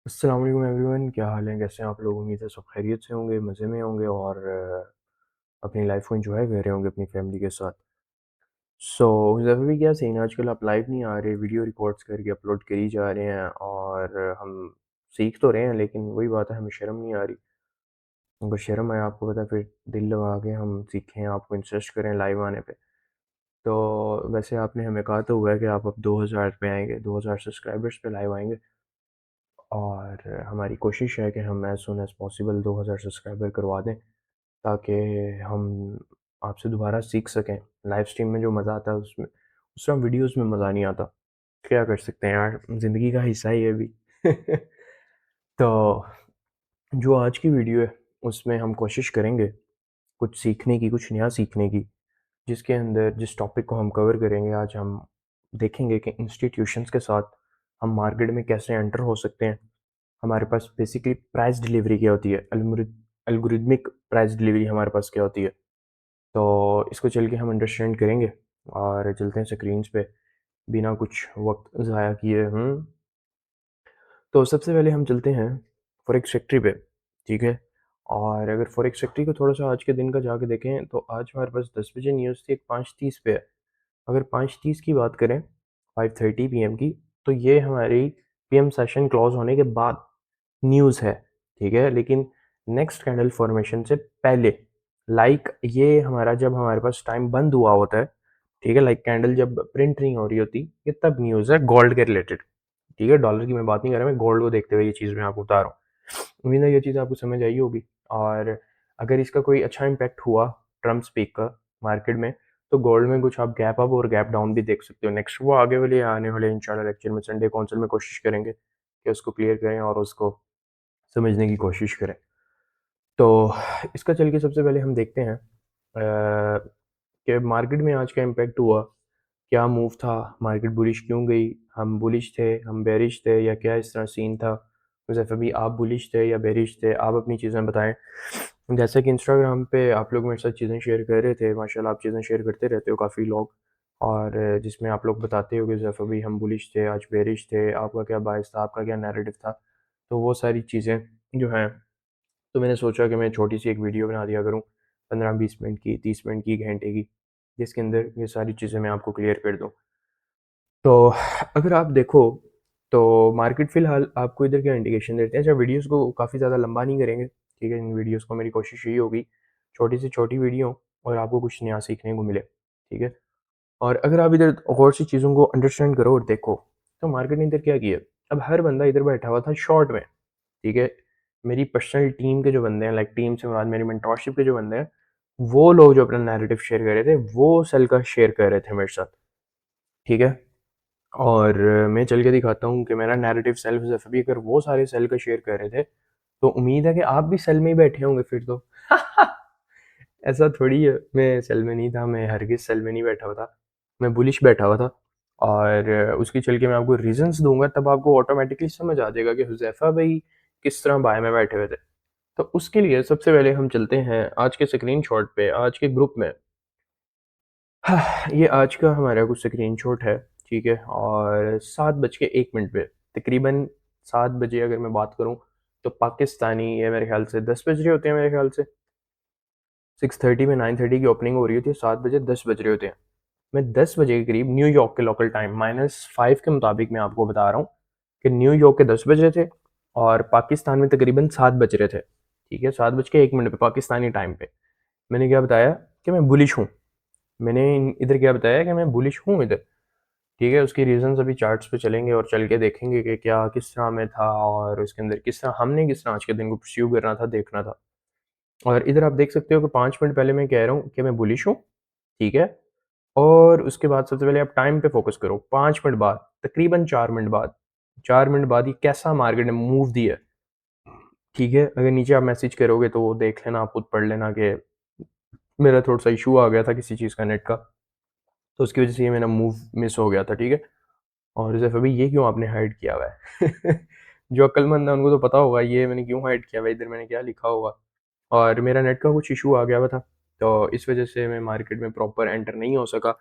अस्सलाम वालेकुम एवरीवन, क्या हाल है? कैसे हैं आप लोग? उम्मीद है सब खैरियत से होंगे, मज़े में होंगे और अपनी लाइफ को एंजॉय कर रहे होंगे अपनी फैमिली के साथ। सो ज़रूरी भी क्या सीन है, आजकल आप लाइव नहीं आ रहे, वीडियो रिकॉर्ड्स करके अपलोड करी जा रहे हैं और हम सीख तो रहे हैं, लेकिन वही बात है, हमें शर्म नहीं आ रही। अगर शर्म आए, आपको पता है, फिर दिल लगा के हम सीखें, आपको इंसिस्ट करें लाइव आने पे। तो वैसे आपने हमें कहा तो हुआ है कि आप अब 2000 पे आएंगे, 2000 सब्सक्राइबर्स पे लाइव आएंगे और हमारी कोशिश है कि हम as soon as possible 2000 subscriber करवा दें, ताकि हम आपसे दोबारा सीख सकें। लाइव स्ट्रीम में जो मज़ा आता है उसमें उस तरह वीडियोज़ में मज़ा नहीं आता। क्या कर सकते हैं यार, ज़िंदगी का हिस्सा ही है भी। तो जो आज की वीडियो है, उसमें हम कोशिश करेंगे कुछ सीखने की, कुछ नया सीखने की, जिसके अंदर जिस टॉपिक को हम कवर करेंगे आज हम देखेंगे कि इंस्टीट्यूशंस के साथ हम मार्केट में कैसे एंटर हो सकते हैं। हमारे पास बेसिकली प्राइस डिलीवरी क्या होती है, एल्गोरिदमिक प्राइस डिलीवरी हमारे पास क्या होती है। तो इसको चल के हम अंडरस्टैंड करेंगे और चलते हैं स्क्रीन्स पे बिना कुछ वक्त ज़ाया किए। तो सबसे पहले हम चलते हैं फॉरेक्स फैक्ट्री पे, ठीक है। और अगर फॉरेक्स फैक्ट्री को थोड़ा सा आज के दिन का जाके देखें तो आज हमारे पास 10 बजे न्यूज़ थी, एक 5:30 पे है। अगर 5:30 की बात करें, 5:30 पीएम की, तो ये हमारी पीएम सेशन क्लोज होने के बाद न्यूज़ है, ठीक है। लेकिन नेक्स्ट कैंडल फॉर्मेशन से पहले, लाइक ये हमारा जब हमारे पास टाइम बंद हुआ होता है, ठीक है, लाइक कैंडल जब प्रिंट नहीं हो रही होती, ये तब न्यूज़ है गोल्ड के रिलेटेड, ठीक है। डॉलर की मैं बात नहीं कर रहा, मैं गोल्ड को देखते हुए ये चीज़ मैं आपको बता रहा हूँ। उम्मीद है ये चीज़ आपको समझ आई होगी। और अगर इसका कोई अच्छा इम्पैक्ट हुआ ट्रम्प स्पीक का मार्केट में, तो गोल्ड में कुछ आप गैप अप और गैप डाउन भी देख सकते हो। नेक्स्ट वो आगे वाले आने वाले इंशाल्लाह लेक्चर में संडे कौंसल में कोशिश करेंगे कि उसको क्लियर करें और उसको समझने की कोशिश करें। तो इसका चल के सबसे पहले हम देखते हैं कि मार्केट में आज क्या इम्पैक्ट हुआ, क्या मूव था, मार्केट बुलिश क्यों गई, हम बुलिश थे, हम बेरिश थे, या क्या इस तरह सीन था। हुज़ैफ़ा भी, आप बुलिश थे या बेरिश थे? आप अपनी चीज़ें बताएं। जैसे कि इंस्टाग्राम पे आप लोग मेरे साथ चीज़ें शेयर कर रहे थे, माशाल्लाह आप चीज़ें शेयर करते रहते हो काफ़ी लोग, और जिसमें आप लोग बताते हो कि हुज़ैफ़ा भी हम बुलिश थे, आज बेरिश थे, आपका क्या बायस था, आपका क्या नैरेटिव था। तो वो सारी चीज़ें जो हैं, तो मैंने सोचा कि मैं छोटी सी एक वीडियो बना दिया करूँ, 15-20 मिनट की, 30 मिनट की, घंटे की, जिसके अंदर ये सारी चीज़ें मैं आपको क्लियर कर दूँ। तो अगर आप देखो, तो मार्केट फ़िलहाल आपको इधर क्या इंडिकेशन देते हैं। अच्छा, वीडियोज़ को काफ़ी ज़्यादा लंबा नहीं करेंगे, ठीक है। इन वीडियोज़ को मेरी कोशिश यही होगी, छोटी से छोटी वीडियो और आपको कुछ नया सीखने को मिले, ठीक है। और अगर आप इधर गौर से चीज़ों को अंडरस्टैंड करो और देखो, तो मार्केट ने इधर क्या किया। अब हर बंदा इधर बैठा हुआ था शॉर्ट में, ठीक है। मेरी पर्सनल टीम के जो बंदे हैं, लाइक टीम से मुराद मेरी मेंटरशिप के जो बंदे हैं, वो लोग जो अपना नैरेटिव शेयर कर रहे थे, वो सेल का शेयर कर रहे थे मेरे साथ, ठीक है। और मैं चल के दिखाता हूँ कि मेरा नैरेटिव सेल्फ जैसे भी, अगर वो सारे सेल का शेयर कर रहे थे, तो उम्मीद है कि आप भी सेल में ही बैठे होंगे फिर तो। ऐसा थोड़ी है, मैं सेल में नहीं था, मैं हरगिज़ सेल में नहीं बैठा हुआ था, मैं बुलिश बैठा हुआ था। और उसकी चल के मैं आपको रीज़न्स दूँगा, तब आपको ऑटोमैटिकली समझ आ जाएगा कि हुज़ैफ़ा भाई किस तरह बाय में बैठे हुए थे। तो उसके लिए सबसे पहले हम चलते हैं आज के स्क्रीनशॉट पे, आज के ग्रुप में। ये आज का हमारा कुछ स्क्रीनशॉट है, ठीक है। और 7:01 पे, तकरीबन 7 बजे अगर मैं बात करूँ, तो पाकिस्तानी ये मेरे ख़्याल से 10 बज रहे होते हैं मेरे ख़्याल से। 6:30 में 9:30 की ओपनिंग हो रही होती है, 7 बजे 10 बज रहे होते हैं। मैं 10 बजे के करीब न्यूयॉर्क के लोकल टाइम -5 के मुताबिक मैं आपको बता रहा हूँ कि न्यूयॉर्क के 10 बज रहे थे और पाकिस्तान में तकरीबन 7 बज रहे थे, ठीक है। 7:01 पे पाकिस्तानी टाइम पे मैंने क्या बताया कि मैं बुलिश हूँ। मैंने इधर क्या बताया कि मैं बुलिश हूँ इधर, ठीक है। उसकी रीज़न्स अभी चार्ट्स पे चलेंगे और चल के देखेंगे कि क्या किस तरह में था और उसके अंदर किस तरह हमने किस तरह आज के दिन को परस्यू करना था, देखना था। और इधर आप देख सकते हो कि 5 मिनट पहले मैं कह रहा हूँ कि मैं बुलिश हूँ, ठीक है। और उसके बाद सबसे पहले आप टाइम पे फ़ोकस करो, 5 मिनट बाद, तकरीबन 4 मिनट बाद, 4 मिनट बाद ही कैसा मार्केट ने मूव दिया है, ठीक है। अगर नीचे आप मैसेज करोगे तो वो देख लेना, आप खुद पढ़ लेना कि मेरा थोड़ा-सा इश्यू आ गया था किसी चीज़ का नेट का, तो उसकी वज़ह से ये मेरा मूव मिस हो गया था, ठीक है। और ज़ैफ़ अभी ये क्यों आपने हाइड किया हुआ है? जो अक्लमंद है उनको तो पता होगा ये मैंने क्यों हाइड किया हुआ है, इधर मैंने क्या लिखा होगा। और मेरा नेट का कुछ इश्यू आ गया हुआ था, तो इस वज़ह से मैं मार्केट में प्रॉपर एंटर नहीं हो सका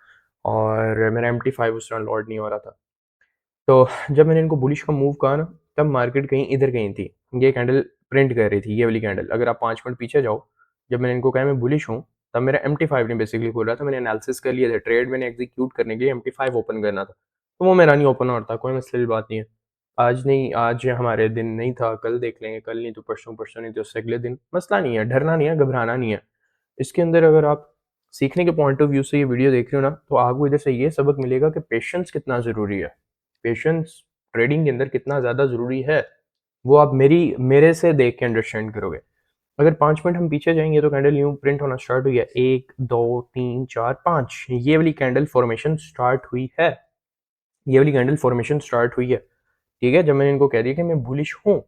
और मेरा MT5 उस तरह लोड नहीं हो रहा था। तो जब मैंने इनको बुलिश का मूव कहा ना, तब मार्केट कहीं इधर कहीं थी, ये कैंडल प्रिंट कर रही थी, ये वाली कैंडल। अगर आप 5 मिनट पीछे जाओ, जब मैंने इनको कहा मैं बुलिश हूँ, तब मेरा MT5 ने बेसिकली खोला था, मैंने एनालिसिस कर लिया था, ट्रेड मैंने एग्जीक्यूट करने के लिए MT5 ओपन करना था, तो वो मेरा नहीं ओपन हो रहा था, कोई मसले की बात नहीं है। आज नहीं, आज हमारे दिन नहीं था, कल देख लेंगे, कल नहीं तो परसों, परसों नहीं तो उससे अगले दिन, मसला नहीं है, डरना नहीं है, घबराना नहीं है। इसके अंदर अगर आप सीखने के पॉइंट ऑफ व्यू से ये वीडियो देख रहे हो ना, तो आपको इधर से ये सबक मिलेगा कि पेशेंस कितना ज़रूरी है। पेशेंस ट्रेडिंग के अंदर कितना ज़्यादा ज़रूरी है, वो आप मेरे से देख के अंडरस्टैंड करोगे। अगर 5 मिनट हम पीछे जाएंगे तो कैंडल यूं प्रिंट होना स्टार्ट हुई है, 1 2 3 4 5, ये वाली कैंडल फॉर्मेशन स्टार्ट हुई है, ये वाली कैंडल फॉर्मेशन स्टार्ट हुई है। ठीक है, जब मैंने इनको कह दिया कि मैं बुलिश हूँ,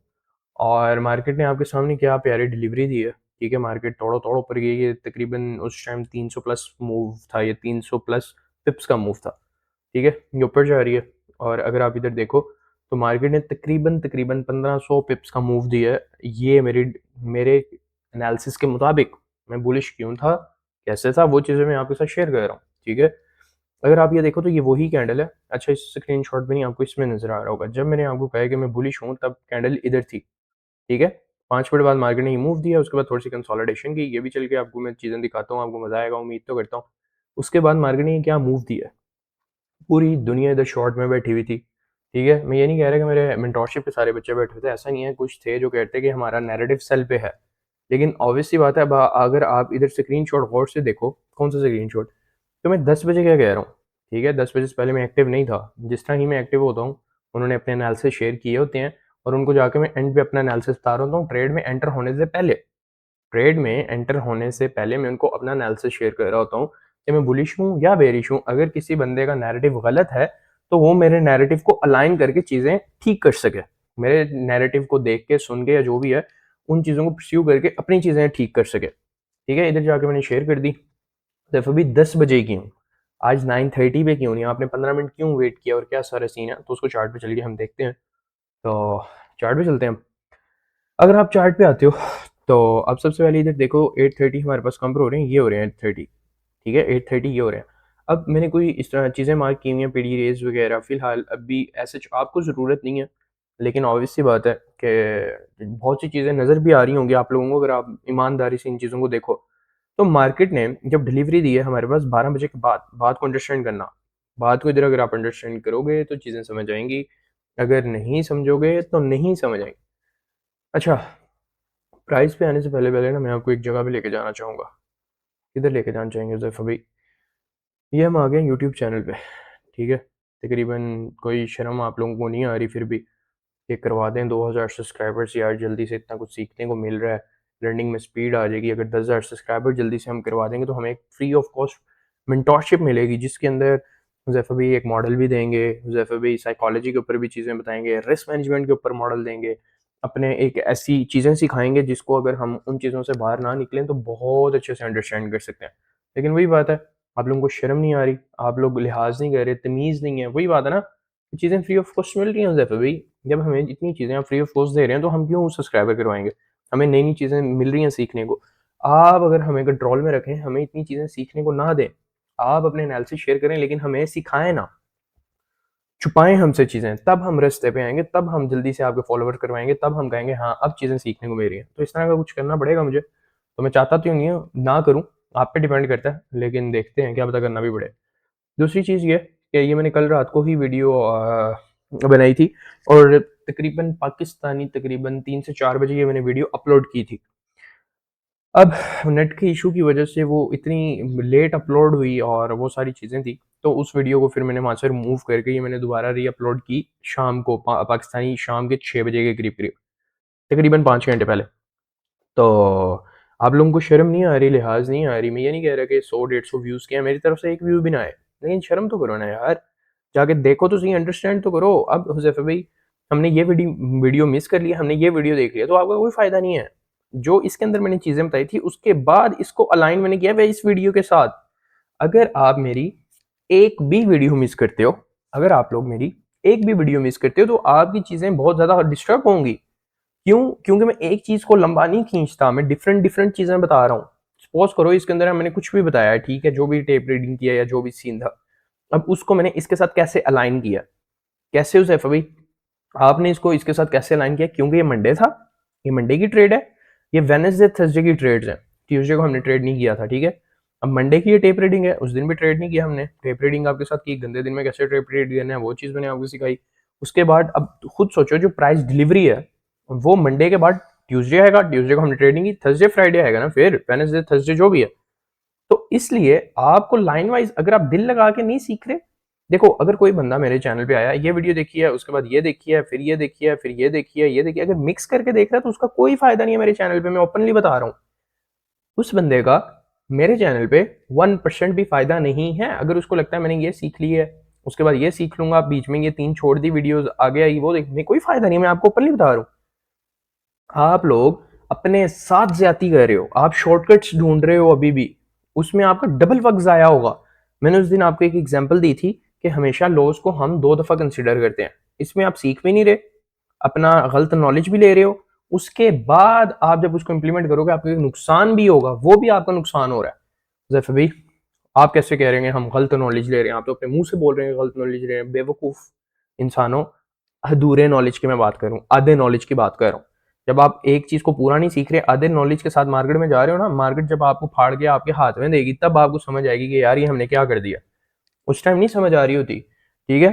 और मार्केट ने आपके सामने क्या प्यारी डिलीवरी दी है। ठीक है, मार्केट तोड़ो तोड़ो ऊपर गई, ये तकरीबन उस टाइम 300 प्लस मूव था, ये 300 प्लस पिप्स का मूव था। ठीक है, ये ऊपर जा रही है, और अगर आप इधर देखो तो मार्केट ने तकरीबन तकरीबन 1500 पिप्स का मूव दिया है। ये मेरे एनालिसिस के मुताबिक मैं बुलिश क्यों था, कैसे था, वो चीज़ें मैं आपके साथ शेयर कर रहा हूँ। ठीक है, अगर आप ये देखो तो ये वही कैंडल है। अच्छा, इस स्क्रीनशॉट भी नहीं आपको इसमें नजर आ रहा होगा, जब मैंने आपको कहा कि मैं बुलिश हूँ तब कैंडल इधर थी। ठीक है, 5 मिनट बाद मार्केट ने ये मूव दिया, उसके बाद थोड़ी सी कंसोलिडेशन की, ये भी चल के आपको मैं चीज़ें दिखाता हूँ, आपको मजा आएगा, उम्मीद तो करता हूँ। उसके बाद मार्केट ने क्या मूव दिया, पूरी दुनिया इधर शॉर्ट में बैठी हुई थी। ठीक है, मैं ये नहीं कह रहा कि मेरे मेंटोरशिप के सारे बच्चे बैठे थे, ऐसा नहीं है, कुछ थे जो कहते कि हमारा नैरेटिव सेल पे है, लेकिन ऑब्वियस सी बात है, अब अगर आप इधर स्क्रीनशॉट गौर से देखो, कौन सा स्क्रीनशॉट, तो मैं 10 बजे क्या कह रहा हूँ। ठीक है, 10 बजे से पहले मैं एक्टिव नहीं था, जिस तरह ही मैं एक्टिव होता हूँ, उन्होंने अपने एनालिसिस शेयर किए होते हैं, और उनको जाके मैं एंड पे अपना एनालिसिस बता रहा होता हूँ, ट्रेड में एंटर होने से पहले मैं उनको अपना एनालिसिस शेयर कर रहा होता हूँ कि मैं बुलिश हूँ या बेरिश हूँ। अगर किसी बंदे का नैरेटिव गलत है, तो वो मेरे नैरेटिव को अलाइन करके चीज़ें ठीक कर सके, मेरे नैरेटिव को देख के, सुन के, या जो भी है, उन चीज़ों को परस्यू करके अपनी चीज़ें ठीक कर सके। ठीक है, इधर जाके मैंने शेयर कर दी, सिर्फ अभी 10 बजे की हूँ, आज 9:30 पे क्यों नहीं, आपने 15 मिनट क्यों वेट किया, और क्या सारा सीन है, तो उसको चार्ट पे चल के हम देखते हैं। तो चार्ट पे चलते हैं हम। अगर आप चार्ट पे आते हो, तो अब सबसे पहले इधर देखो, 8:30 हमारे पास कम हो रहे हैं, ये हो रहे हैं 8:30। ठीक है, 8:30 ये हो रहे हैं। अब मैंने कोई इस तरह चीज़ें मार्क की हुई हैं, पीडी रेज वगैरह, फिलहाल अभी ऐसे आपको ज़रूरत नहीं है, लेकिन ऑब्वियस सी बात है कि बहुत सी चीज़ें नज़र भी आ रही होंगी आप लोगों को, अगर आप ईमानदारी से इन चीज़ों को देखो। तो मार्केट ने जब डिलीवरी दी है हमारे पास 12 बजे के बाद, बात को अंडरस्टैंड करना, बात को इधर अगर आप अंडरस्टैंड करोगे तो चीज़ें समझ आएंगी, अगर नहीं समझोगे तो नहीं समझ आएंगी। अच्छा, प्राइस पे आने से पहले पहले ना मैं आपको एक जगह पे लेके जाना चाहूँगा। किधर लेके जाना चाहेंगे ज़ैफ़ा भाई? ये हम आ गए यूट्यूब चैनल पे। ठीक है, तकरीबन कोई शर्म आप लोगों को नहीं आ रही फिर भी, ये करवा दें 2000 सब्सक्राइबर्स यार, जल्दी से इतना कुछ सीखने को मिल रहा है, लर्निंग में स्पीड आ जाएगी। अगर 10,000 सब्सक्राइबर जल्दी से हम करवा देंगे तो हमें एक फ्री ऑफ कॉस्ट मेंटोरशिप मिलेगी, जिसके अंदर हुज़ैफ़ा भाई एक मॉडल भी देंगे, हुज़ैफ़ा भाई साइकोलॉजी के ऊपर भी चीज़ें बताएंगे, रिस्क मैनेजमेंट के ऊपर मॉडल देंगे, अपने एक ऐसी चीज़ें सिखाएंगे जिसको अगर हम उन चीज़ों से बाहर ना निकलें तो बहुत अच्छे से अंडरस्टैंड कर सकते हैं। लेकिन वही बात है, आप लोगों को शर्म नहीं आ रही, आप लोग लिहाज नहीं कर रहे, तमीज़ नहीं है, वही बात है ना, चीज़ें फ्री ऑफ कॉस्ट मिल रही हैं हुज़ैफ़ा भाई। जब हमें इतनी चीज़ें आप फ्री ऑफ कॉस्ट दे रहे हैं तो हम क्यों सब्सक्राइबर करवाएँगे? हमें नई-नई चीज़ें मिल रही हैं सीखने को। आप अगर हमें कंट्रोल में रखें, हमें इतनी चीज़ें सीखने को ना दें, आप अपने एनालिसिस शेयर करें लेकिन हमें सिखाएँ ना, छुपाएँ हमसे चीज़ें, तब हम रास्ते पे आएँगे, तब हम जल्दी से आपके फॉलोवर करवाएँगे, तब हम कहेंगे हाँ, अब चीज़ें सीखने को मिल रही हैं। तो इस तरह का कुछ करना पड़ेगा मुझे। तो मैं चाहता तो नहीं हूँ, ना करूँ, आप पे डिपेंड करता है, लेकिन देखते हैं, क्या पता करना भी पड़े। दूसरी चीज़ ये कि ये मैंने कल रात को ही वीडियो बनाई थी, और तकरीबन पाकिस्तानी तकरीबन 3 से 4 बजे ये मैंने वीडियो अपलोड की थी। अब नेट के इशू की वजह से वो इतनी लेट अपलोड हुई और वो सारी चीज़ें थी, तो उस वीडियो को फिर मैंने वहाँ से रिमूव करके ये मैंने दोबारा री-अपलोड की शाम को, पाकिस्तानी शाम के 6 बजे के करीब-करीब, तकरीबन 5 घंटे पहले। तो आप लोगों को शर्म नहीं आ रही, लिहाज़ नहीं आ रही, मैं ये नहीं कह रहा कि 100-150 व्यूज़ के हैं, मेरी तरफ से एक व्यू भी ना आए, लेकिन शर्म तो करो ना यार, जाके देखो तो सही, अंडरस्टैंड तो करो। अब हुज़ैफ़ा भाई, हमने ये वीडियो मिस कर लिया, हमने ये वीडियो देख लिया, तो आपका कोई फ़ायदा नहीं है। जो इसके अंदर मैंने चीज़ें बताई थी, उसके बाद इसको अलाइन मैंने किया है इस वीडियो के साथ। अगर आप मेरी एक भी वीडियो मिस करते हो, अगर आप लोग मेरी एक भी वीडियो मिस करते हो, तो आपकी चीज़ें बहुत ज़्यादा डिस्टर्ब होंगी। क्यों? क्योंकि मैं एक चीज़ को लंबा नहीं खींचता, मैं डिफरेंट चीज़ें बता रहा हूँ। सपोज़ करो इसके अंदर मैंने कुछ भी बताया है, ठीक है, जो भी टेप रीडिंग किया या जो भी सीन था। अब उसको मैंने इसके साथ कैसे अलाइन किया? कैसे हुज़ैफ़ा भाई? आपने इसको इसके साथ कैसे अलाइन किया, क्योंकि ये मंडे था, ये मंडे की ट्रेड है, ये वेडनेसडे थर्सडे की ट्रेड्स हैं, ट्यूसडे को हमने ट्रेड नहीं किया था, ठीक है। अब मंडे की ये टेप रीडिंग है, उस दिन भी ट्रेड नहीं किया हमने, टेप रीडिंग आपके साथ की, गंदे दिन में कैसे टेप रीड करना है वो चीज़ मैंने आपको सिखाई। उसके बाद अब खुद सोचो, जो प्राइस डिलीवरी है वो मंडे के बाद ट्यूसडे आएगा, ट्यूसडे को हमने ट्रेडिंग की, थर्सडे फ्राइडे आएगा ना, फिर वेडनेसडे थर्सडे जो भी है। तो इसलिए आपको लाइन वाइज अगर आप दिल लगा के नहीं सीख रहे, देखो अगर कोई बंदा मेरे चैनल पे आया, ये वीडियो देखी है, उसके बाद ये देखी है, फिर ये देखी है, फिर ये देखी है, ये देखी है, अगर मिक्स करके देख रहा है तो उसका कोई फायदा नहीं है मेरे चैनल पे, मैं ओपनली बता रहा हूँ। उस बंदे का मेरे चैनल पे 1% भी फायदा नहीं है। अगर उसको लगता है मैंने ये सीख ली है, उसके बाद ये सीख लूंगा, बीच में ये 3 छोड़ दी वीडियोस, आगे आई वो देखने, कोई फायदा नहीं, मैं आपको ओपनली बता रहा हूँ। आप लोग अपने साथ ज्यादती कर रहे हो, आप शॉर्टकट्स ढूंढ रहे हो अभी भी, उसमें आपका डबल वक्त जाया होगा। मैंने उस दिन आपको एक एग्जांपल दी थी कि हमेशा लॉस को हम 2 दफा कंसिडर करते हैं, इसमें आप सीख भी नहीं रहे, अपना गलत नॉलेज भी ले रहे हो, उसके बाद आप जब उसको इंप्लीमेंट करोगे आपको नुकसान भी होगा, वो भी आपका नुकसान हो रहा है। जैसे भाई आप कैसे कह रहे हैं हम गलत नॉलेज ले रहे हैं, आप तो अपने मुंह से बोल रहे हैं गलत नॉलेज ले रहे हैं, बेवकूफ इंसानों। अधूरे नॉलेज की मैं बात करूं, आधे नॉलेज की बात कर रहा हूं। जब आप एक चीज को पूरा नहीं सीख रहे, आधे नॉलेज के साथ मार्केट में जा रहे हो ना, मार्केट जब आपको फाड़ के आपके हाथ में देगी तब आपको समझ आएगी कि यार ये हमने क्या कर दिया। उस टाइम नहीं समझ आ रही होती, ठीक है।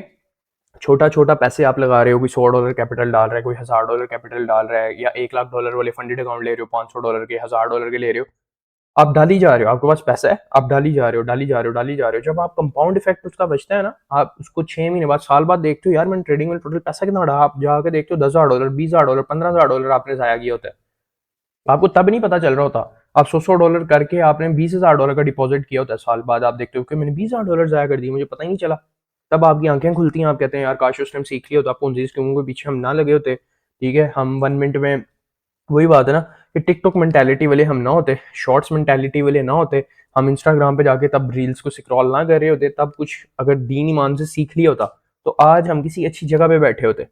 छोटा छोटा पैसे आप लगा रहे हो, कोई $100 कैपिटल डाल रहा है, कोई $1000 कैपिटल डाल रहा है, या $1 लाख वाले फंडेड अकाउंट ले रहे हो, $500 के, $1000 के ले रहे हो, आप डाली जा रहे हो, आपके पास पैसा है, आप डाली जा रहे हो, डाली जा रहे हो, डाली जा रहे हो। जब आप कंपाउंड इफेक्ट उसका बचता है ना, आप उसको 6 महीने बाद, साल बाद देखते हो, यार मैंने ट्रेडिंग में टोटल पैसा कितना उड़ा, आप जाकर देखते हो $10,000, $20,000, $15,000 आपने जाया किया होता है, आपको तब नहीं पता चल रहा होता। आप $100 करके आपने $20,000 का डिपॉजिट किया होता है, साल बाद आप देखते हो कि मैंने $20,000 जाया कर दिए, मुझे पता ही नहीं चला। तब आपकी आंखें खुलती हैं, आप कहते हैं यार काश उस टाइम सीख लिया होता, पूंजी स्कीमों के पीछे हम ना लगे होते, ठीक है। हम 1 मिनट में, वही बात है ना कि टिकटॉक मेंटालिटी वाले हम ना होते, शॉर्ट्स मेंटालिटी वाले ना होते, हम इंस्टाग्राम पे जाके तब रील्स को स्क्रॉल ना कर रहे होते, तब कुछ अगर दीन ईमान से सीख लिया होता तो आज हम किसी अच्छी जगह पे बैठे होते,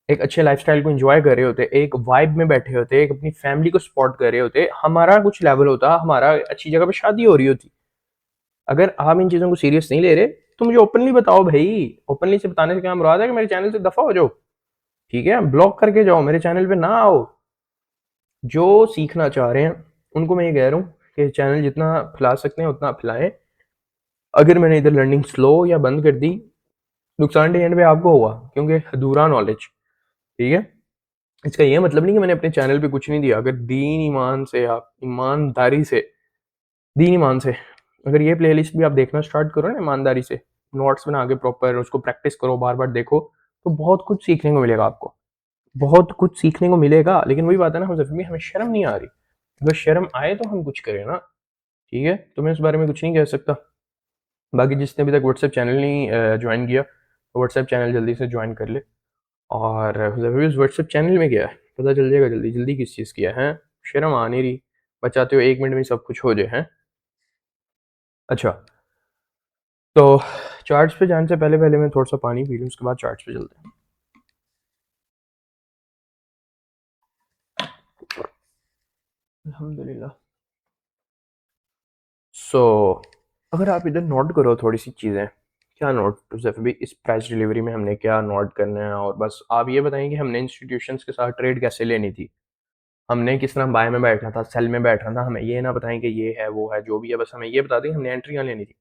एक अच्छे लाइफस्टाइल को एंजॉय कर रहे होते, एक वाइब में बैठे होते, एक अपनी फैमिली को सपोर्ट कर रहे होते, हमारा कुछ लेवल होता, हमारा अच्छी जगह पे शादी हो रही होती। अगर आप इन चीजों को सीरियस नहीं ले रहे तो मुझे ओपनली बताओ भाई, ओपनली से बताने से क्या मुराद है कि मेरे चैनल से दफा हो जाओ, ठीक है, ब्लॉक करके जाओ, मेरे चैनल पे ना आओ। जो सीखना चाह रहे हैं उनको मैं ये कह रहा हूँ कि चैनल जितना फैला सकते हैं उतना फैलाएं। अगर मैंने इधर लर्निंग स्लो या बंद कर दी, नुकसान डे एंड पे आपको होगा, क्योंकि अधूरा नॉलेज, ठीक है। इसका ये मतलब नहीं कि मैंने अपने चैनल पे कुछ नहीं दिया। अगर दीन ईमान से, आप ईमानदारी से, दीन ईमान से अगर ये प्लेलिस्ट भी आप देखना स्टार्ट करो ना ईमानदारी से, नोट्स बना के प्रॉपर उसको प्रैक्टिस करो, बार बार देखो, तो बहुत कुछ सीखने को मिलेगा आपको, बहुत कुछ सीखने को मिलेगा। लेकिन वही बात है ना, हम जब भी हमें शर्म नहीं आ रही, अगर शर्म आए तो हम कुछ करें ना, ठीक है। तो मैं इस बारे में कुछ नहीं कह सकता। बाकी जिसने अभी तक व्हाट्सएप चैनल नहीं ज्वाइन किया तो व्हाट्सएप चैनल जल्दी से ज्वाइन कर ले। और व्हाट्सएप चैनल में क्या है पता चल जाएगा जल्दी जल्दी, किस चीज़ की है, शर्म आ नहीं रही, बचाते हो 1 मिनट में सब कुछ हो जाए हैं। अच्छा, तो चार्ट्स पे जाने से पहले पहले मैं थोड़ा सा पानी पी लूँ, उसके बाद चार्ट्स पे चलते हैं। अल्हम्दुलिल्लाह। सो अगर आप इधर नोट करो थोड़ी सी चीज़ें, क्या नोट, जैसे भी इस प्राइस डिलीवरी में हमने क्या नोट करना है, और बस आप ये बताएं कि हमने इंस्टीट्यूशंस के साथ ट्रेड कैसे लेनी थी, हमने किस तरह बाय में बैठना था, सेल में बैठना था, हमें ये ना बताएं कि ये है वो है जो भी है, बस हमें ये बता दें हमने एंट्री कहाँ लेनी थी।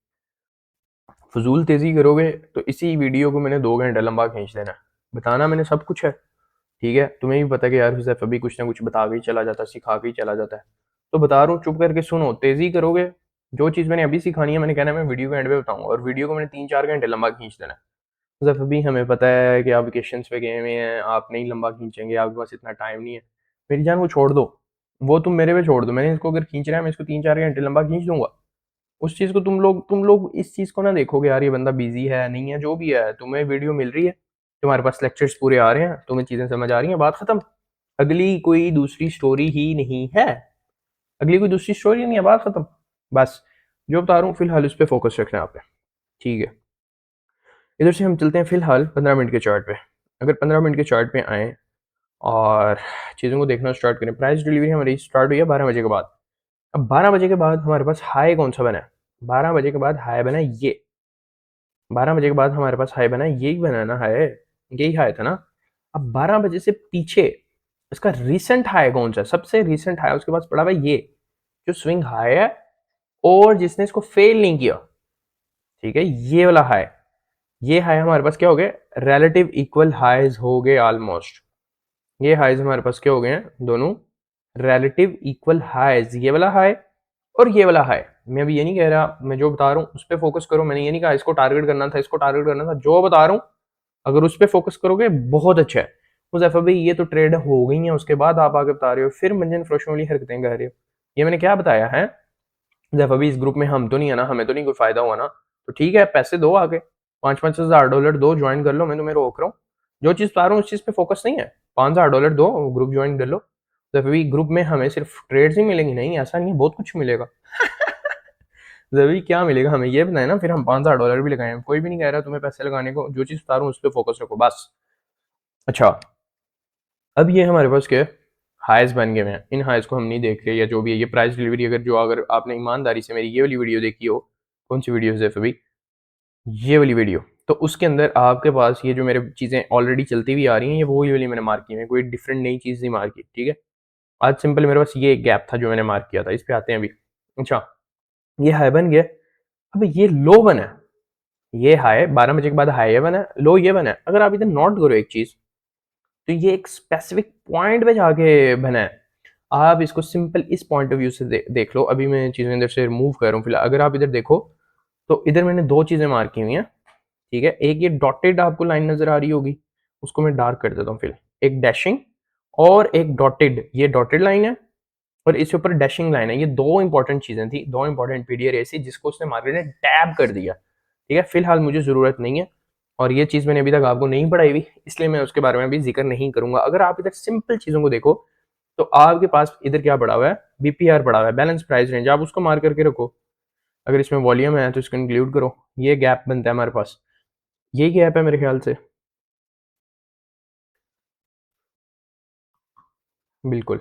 फजूल तेज़ी करोगे तो इसी वीडियो को मैंने 2 घंटे लंबा खींच देना है। बताना मैंने सब कुछ है, ठीक है। तुम्हें भी पता है कि यार हुज़ैफ अभी कुछ ना कुछ बता के ही चला जाता है, सिखा के ही चला जाता है, तो बता रहा हूँ चुप करके सुनो। तेज़ी करोगे, जो चीज़ मैंने अभी सिखानी है मैंने कहना है मैं वीडियो के एंड पे बताऊंगा, और वीडियो को मैंने 3-4 घंटे लंबा खींच देना है। हुज़ैफ अभी हमें पता है कि आप वेकेशन पे गए हुए हैं, आप नहीं लंबा खींचेंगे, आपके पास इतना टाइम नहीं है, मेरी जान वो छोड़ दो, वो तुम मेरे पे छोड़ दो। मैंने इसको अगर खींच रहा है मैं इसको 3-4 घंटे लंबा खींच दूंगा। उस चीज़ को तुम लोग इस चीज़ को ना देखोगे यार ये बंदा बिजी है नहीं है, जो भी है, तुम्हें वीडियो मिल रही है, तुम्हारे पास लेक्चर्स पूरे आ रहे हैं, तुम्हें चीज़ें समझ आ रही हैं, बात खत्म। अगली कोई दूसरी स्टोरी ही नहीं है, अगली कोई दूसरी स्टोरी नहीं है, बात खत्म। बस जो बता रहा हूँ फिलहाल उस पर फोकस रखना है आप पे, ठीक है। इधर से हम चलते हैं फिलहाल 15 मिनट के चार्ट पे। अगर 15 मिनट के चार्ट पे आए और चीज़ों को देखना स्टार्ट करें, प्राइस डिलीवरी हमारी स्टार्ट हुई है 12 बजे के बाद। अब 12 बजे के बाद हमारे पास हाई कौन सा बना है, 12 बजे के बाद हाई बना है ये, 12 बजे के बाद हमारे पास हाई बना है, यही बना है ना हाई, यही हाई था ना। अब 12 बजे से पीछे इसका रीसेंट हाई कौन सा है, सबसे रीसेंट हाई उसके पास पड़ा हुआ ये जो स्विंग हाई है और जिसने इसको फेल नहीं किया, ठीक है, ये वाला हाई, ये हाई हमारे पास क्या हो गए, रिलेटिव इक्वल हाईज हो गए ऑलमोस्ट। ये हाईज हमारे पास क्या हो गए हैं, दोनों रिलेटिव इक्वल हाईज, ये वाला हाई और ये वाला हाई। मैं अभी ये नहीं कह रहा, मैं जो बता रहा हूँ उस पर फोकस करो, मैंने ये नहीं कहा इसको टारगेट करना था, इसको टारगेट करना था, जो बता रहा हूँ अगर उस पर फोकस करोगे बहुत अच्छा है। मुजफ्फर भाई ये तो ट्रेड हो गई है, उसके बाद आप आगे बता रहे हो फिर मंजन फरोशों वाली हरकतें कर रहे हो, ये मैंने क्या बताया है। जब अभी इस ग्रुप में हम तो नहीं है ना, हमें तो नहीं कोई फायदा हुआ ना, तो ठीक है पैसे दो आगे, $5,000 दो, ज्वाइन कर लो, मैं तुम्हें रोक रहा हूँ। जो चीज बता रहा हूँ उस चीज पे फोकस नहीं है, $5,000 दो, ग्रुप ज्वाइन कर लो। जब अभी ग्रुप में हमें सिर्फ ट्रेड्स ही मिलेंगी, नहीं ऐसा नहीं है, बहुत कुछ मिलेगा। जब क्या मिलेगा हमें ये बताए ना, फिर हम $5,000 भी लगाए, कोई भी नहीं कह रहा तुम्हें पैसे लगाने को, जो चीज बता रहा हूँ उस पर फोकस रखो बस। अच्छा, अब ये हमारे पास क्या है, हाइज बन गए हैं, इन हाइज को हम नहीं देख रहे, या जो भी है ये प्राइस डिलीवरी, अगर आपने ईमानदारी से मेरी ये वाली वीडियो देखी हो, कौन सी वीडियो है अभी, ये वाली वीडियो, तो उसके अंदर आपके पास ये जो मेरे चीज़ें ऑलरेडी चलती हुई आ रही हैं, ये वही वाली मैंने मार्क की है, कोई डिफरेंट नई चीज़ नहीं मार्क की, ठीक है। आज सिंपल मेरे पास ये गैप था जो मैंने मार्क किया था, इस पे आते हैं अभी। अच्छा, ये हाई बन गया, अब ये लो बना है, ये हाई 12 बजे के बाद हाई ये बना है, लो ये बना है। अगर आप इधर नोट करो एक चीज़, तो ये एक स्पेसिफिक पॉइंट पे जाके बना है। आप इसको सिंपल इस पॉइंट ऑफ व्यू से देख लो, अभी मैं चीज़ें इधर से रिमूव कर रहा हूँ फिलहाल। अगर आप इधर देखो तो इधर मैंने दो चीज़ें मार्क की हुई हैं, ठीक है। एक ये डॉटेड आपको लाइन नजर आ रही होगी, उसको मैं डार्क कर देता हूँ फिलहाल, एक डैशिंग और एक डॉटेड, ये डॉटेड लाइन है और इसके ऊपर डैशिंग लाइन है। ये दो इंपॉर्टेंट चीजें थी, दो इंपॉर्टेंट पीडीआर ऐसी जिसको उसने मार्केट ने टैब कर दिया, ठीक है। फिलहाल मुझे जरूरत नहीं है और ये चीज मैंने अभी तक आपको नहीं पढ़ाई हुई, इसलिए मैं उसके बारे में भी जिक्र नहीं करूंगा। अगर आप इधर सिंपल चीजों को देखो तो आपके पास इधर क्या पड़ा हुआ है, बीपीआर पड़ा हुआ है, बैलेंस प्राइस रेंज, आप उसको मार्क करके रखो। अगर इसमें वॉल्यूम है तो इसको इंक्लूड करो, ये गैप बनता है हमारे पास, यही गैप है मेरे ख्याल से, बिल्कुल।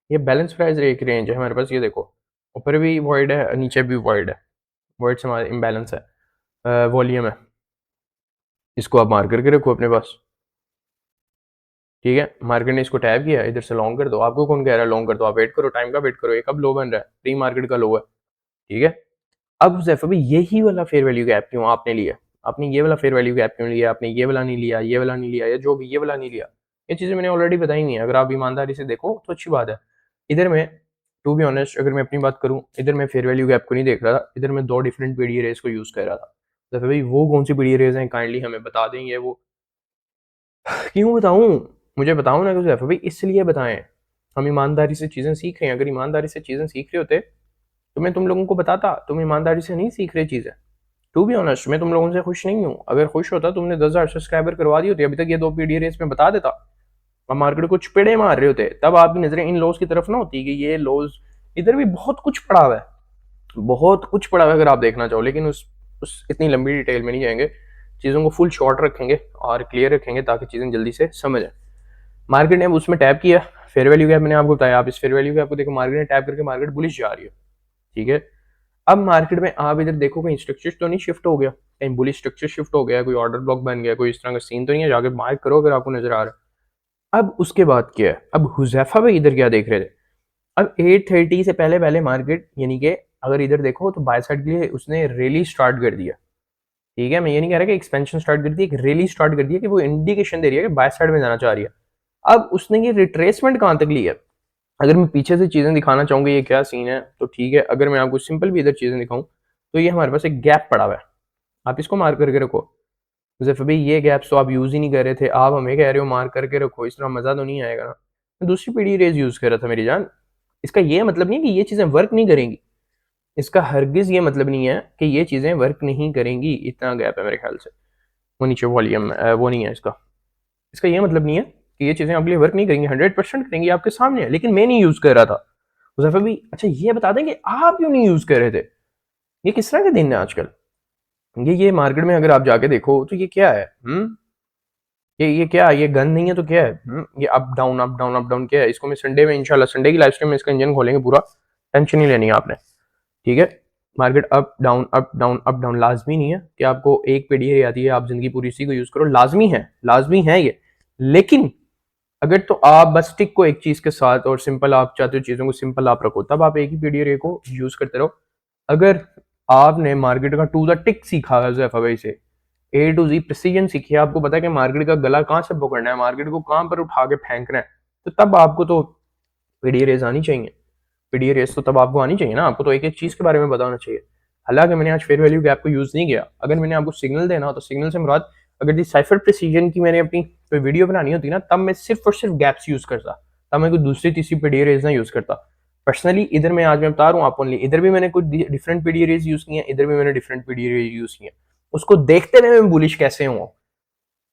ये बैलेंस प्राइस एक रेंज है हमारे पास, ये देखो ऊपर भी वॉइड है नीचे भी वॉइड है, वॉइड से हमारा इम्बैलेंस है, वॉल्यूम है, इसको आप मार्क करके रखो अपने पास, ठीक है। मार्केट ने इसको टैब किया, इधर से लॉन्ग कर दो, आपको कौन कह रहा है लॉन्ग कर दो, आप वेट करो, टाइम का वेट करो, ये कब लो बन रहा है, प्री मार्केट का लो है, ठीक है। अब जैफा भाई यही वाला फेयर वैल्यू गैप क्यों आपने लिया, आपने ये वाला फेयर वैल्यू गैप क्यों लिया, आपने ये वाला नहीं लिया, ये वाला नहीं लिया, या जो भी ये वाला नहीं लिया, ये चीज़ें मैंने ऑलरेडी बताई हुई हैं। अगर आप ईमानदारी से देखो तो अच्छी बात है। इधर मैं टू बी ऑनेस्ट अगर मैं अपनी बात करूं, इधर मैं फेयर वैल्यू गैप को नहीं देख रहा था, इधर मैं दो डिफरेंट पीडी रेज को यूज कर रहा था। जैसे भाई वो कौन सी पीडी रेज हैं, काइंडली हमें बता देंगे वो, क्यों बताऊं, मुझे बताओ ना, जैफा भाई इसलिए बताएं, हम ईमानदारी से चीजें सीख रहे हैं, अगर ईमानदारी से चीजें सीख रहे होते तो मैं तुम लोगों को बताता, तुम ईमानदारी से नहीं सीख रहे चीजें। टू बी ऑनेस्ट मैं तुम लोगों से खुश नहीं हूँ, अगर खुश होता तुमने 10,000 सब्सक्राइबर करवा दी होती, अभी तक ये दो पीडी रेस में बता देता, अब मार्केट को चपेड़े मार रहे होते, तब आपकी नजरें इन लॉस की तरफ ना होती कि ये लॉस, इधर भी बहुत कुछ पड़ा हुआ है, बहुत कुछ पड़ा हुआ है अगर आप देखना चाहो, लेकिन उस इतनी लंबी डिटेल में नहीं जाएंगे, चीज़ों को फुल शॉर्ट रखेंगे और क्लियर रखेंगे ताकि चीज़ें जल्दी से समझ आए। मार्केट ने उसमें टैप किया, फेयर वैल्यू गैप मैंने आपको बताया, आप इस फेयर वैल्यू गैप को देखो, मार्केट ने टैप करके मार्केट बुलिश जा रही है, ठीक है। अब मार्केट में आप इधर देखो कहीं स्ट्रक्चर तो नहीं शिफ्ट हो गया, कहीं बुलिश स्ट्रक्चर शिफ्ट हो गया, कोई ऑर्डर ब्लॉक बन गया, कोई इस तरह का सीन तो नहीं है, जाके मार्क करो अगर आपको नजर आ रहा है। अब उसके बाद क्या है, अब हुजैफा भाई इधर क्या देख रहे थे, अब 8:30 से पहले पहले मार्केट, यानी कि अगर इधर देखो तो बाय साइड के लिए उसने रैली स्टार्ट कर दिया, ठीक है। मैं ये नहीं कह रहा कि एक्सपेंशन स्टार्ट कर दी, एक रैली स्टार्ट कर दिया कि वो इंडिकेशन दे रही है कि बाय साइड में जाना चाह रही है। अब उसने ये रिट्रेसमेंट कहां तक ली है, अगर मैं पीछे से चीजें दिखाना चाहूंगा ये क्या सीन है तो ठीक है, अगर मैं आपको सिंपल भी इधर चीजें दिखाऊं तो ये हमारे पास एक गैप पड़ा हुआ है, आप इसको मार्क करके रखो। जैसे भाई ये गैप्स तो आप यूज ही नहीं कर रहे थे, आप हमें कह रहे हो मार्क करके रखो, इस तरह मजा तो नहीं आएगा ना। मैं दूसरी पीढ़ी रेज यूज कर रहा था मेरी जान, इसका ये मतलब नहीं है कि ये चीजें वर्क नहीं करेंगी, इसका हरगिज ये मतलब नहीं है कि ये चीजें वर्क नहीं करेंगी, इतना गैप है मेरे ख्याल से, वो नीचे वॉल्यूम वो नहीं है इसका, इसका ये मतलब नहीं है कि ये चीजें आपके लिए वर्क नहीं करेंगी, 100% करेंगी, आपके सामने है, लेकिन मैं नहीं यूज कर रहा था। मुजफ्फर भी अच्छा ये बता दें कि आप क्यों नहीं यूज कर रहे थे, ये किस तरह के दिन है आजकल, ये मार्केट में अगर आप जाके देखो तो ये क्या है, ये क्या है, ये गन नहीं है तो क्या है, ये up down up down up down क्या है, इसको मैं संडे में इंशाल्लाह संडे की लाइव स्ट्रीम में इसका इंजन खोलेंगे पूरा, टेंशन नहीं लेनी है आपने, ठीक है। Market up down up down up down, लाजमी नहीं है कि आपको एक पीढ़ी आती है आप जिंदगी पूरी इसी को यूज करो, लाजमी है ये, लेकिन अगर तो आप बस टिक को एक चीज के साथ और सिंपल आप चाहते हो चीजों को सिंपल आप रखो, तब आप एक ही पीडीआर को यूज करते रहो। अगर आपने मार्केट का टू द टिक सीखा है ज़ैफा भाई से, ए टू जी प्रिसीजन सीखी है, आपको पता है कि मार्केट का गला कहाँ से पकड़ना है, मार्केट को कहाँ पर उठा के फेंकना है, तो तब आपको तो पीडीआर आनी चाहिए। पीडीआर तो तब आपको आनी चाहिए ना, आपको तो एक एक चीज के बारे में बताना चाहिए। हालांकि मैंने आज फेयर वैल्यू गैप को यूज नहीं किया। अगर मैंने आपको सिग्नल देना हो तो सिग्नल से मुराद, अगर दी साइफर प्रिसीजन की मैंने अपनी कोई वीडियो बनानी होती ना, तब मैं सिर्फ और सिर्फ गैप्स यूज करता, तब मैं कोई दूसरी तीसरी पीडीआर ना यूज करता। पर्सनली इधर मैं आज मैं बता रहा हूँ आप ओनली, इधर भी मैंने कुछ डिफरेंट पीडीआर यूज किए, इधर भी मैंने डिफरेंट पीडीआर यूज किए। उसको देखते हुए मैं बुलिश कैसे हूँ,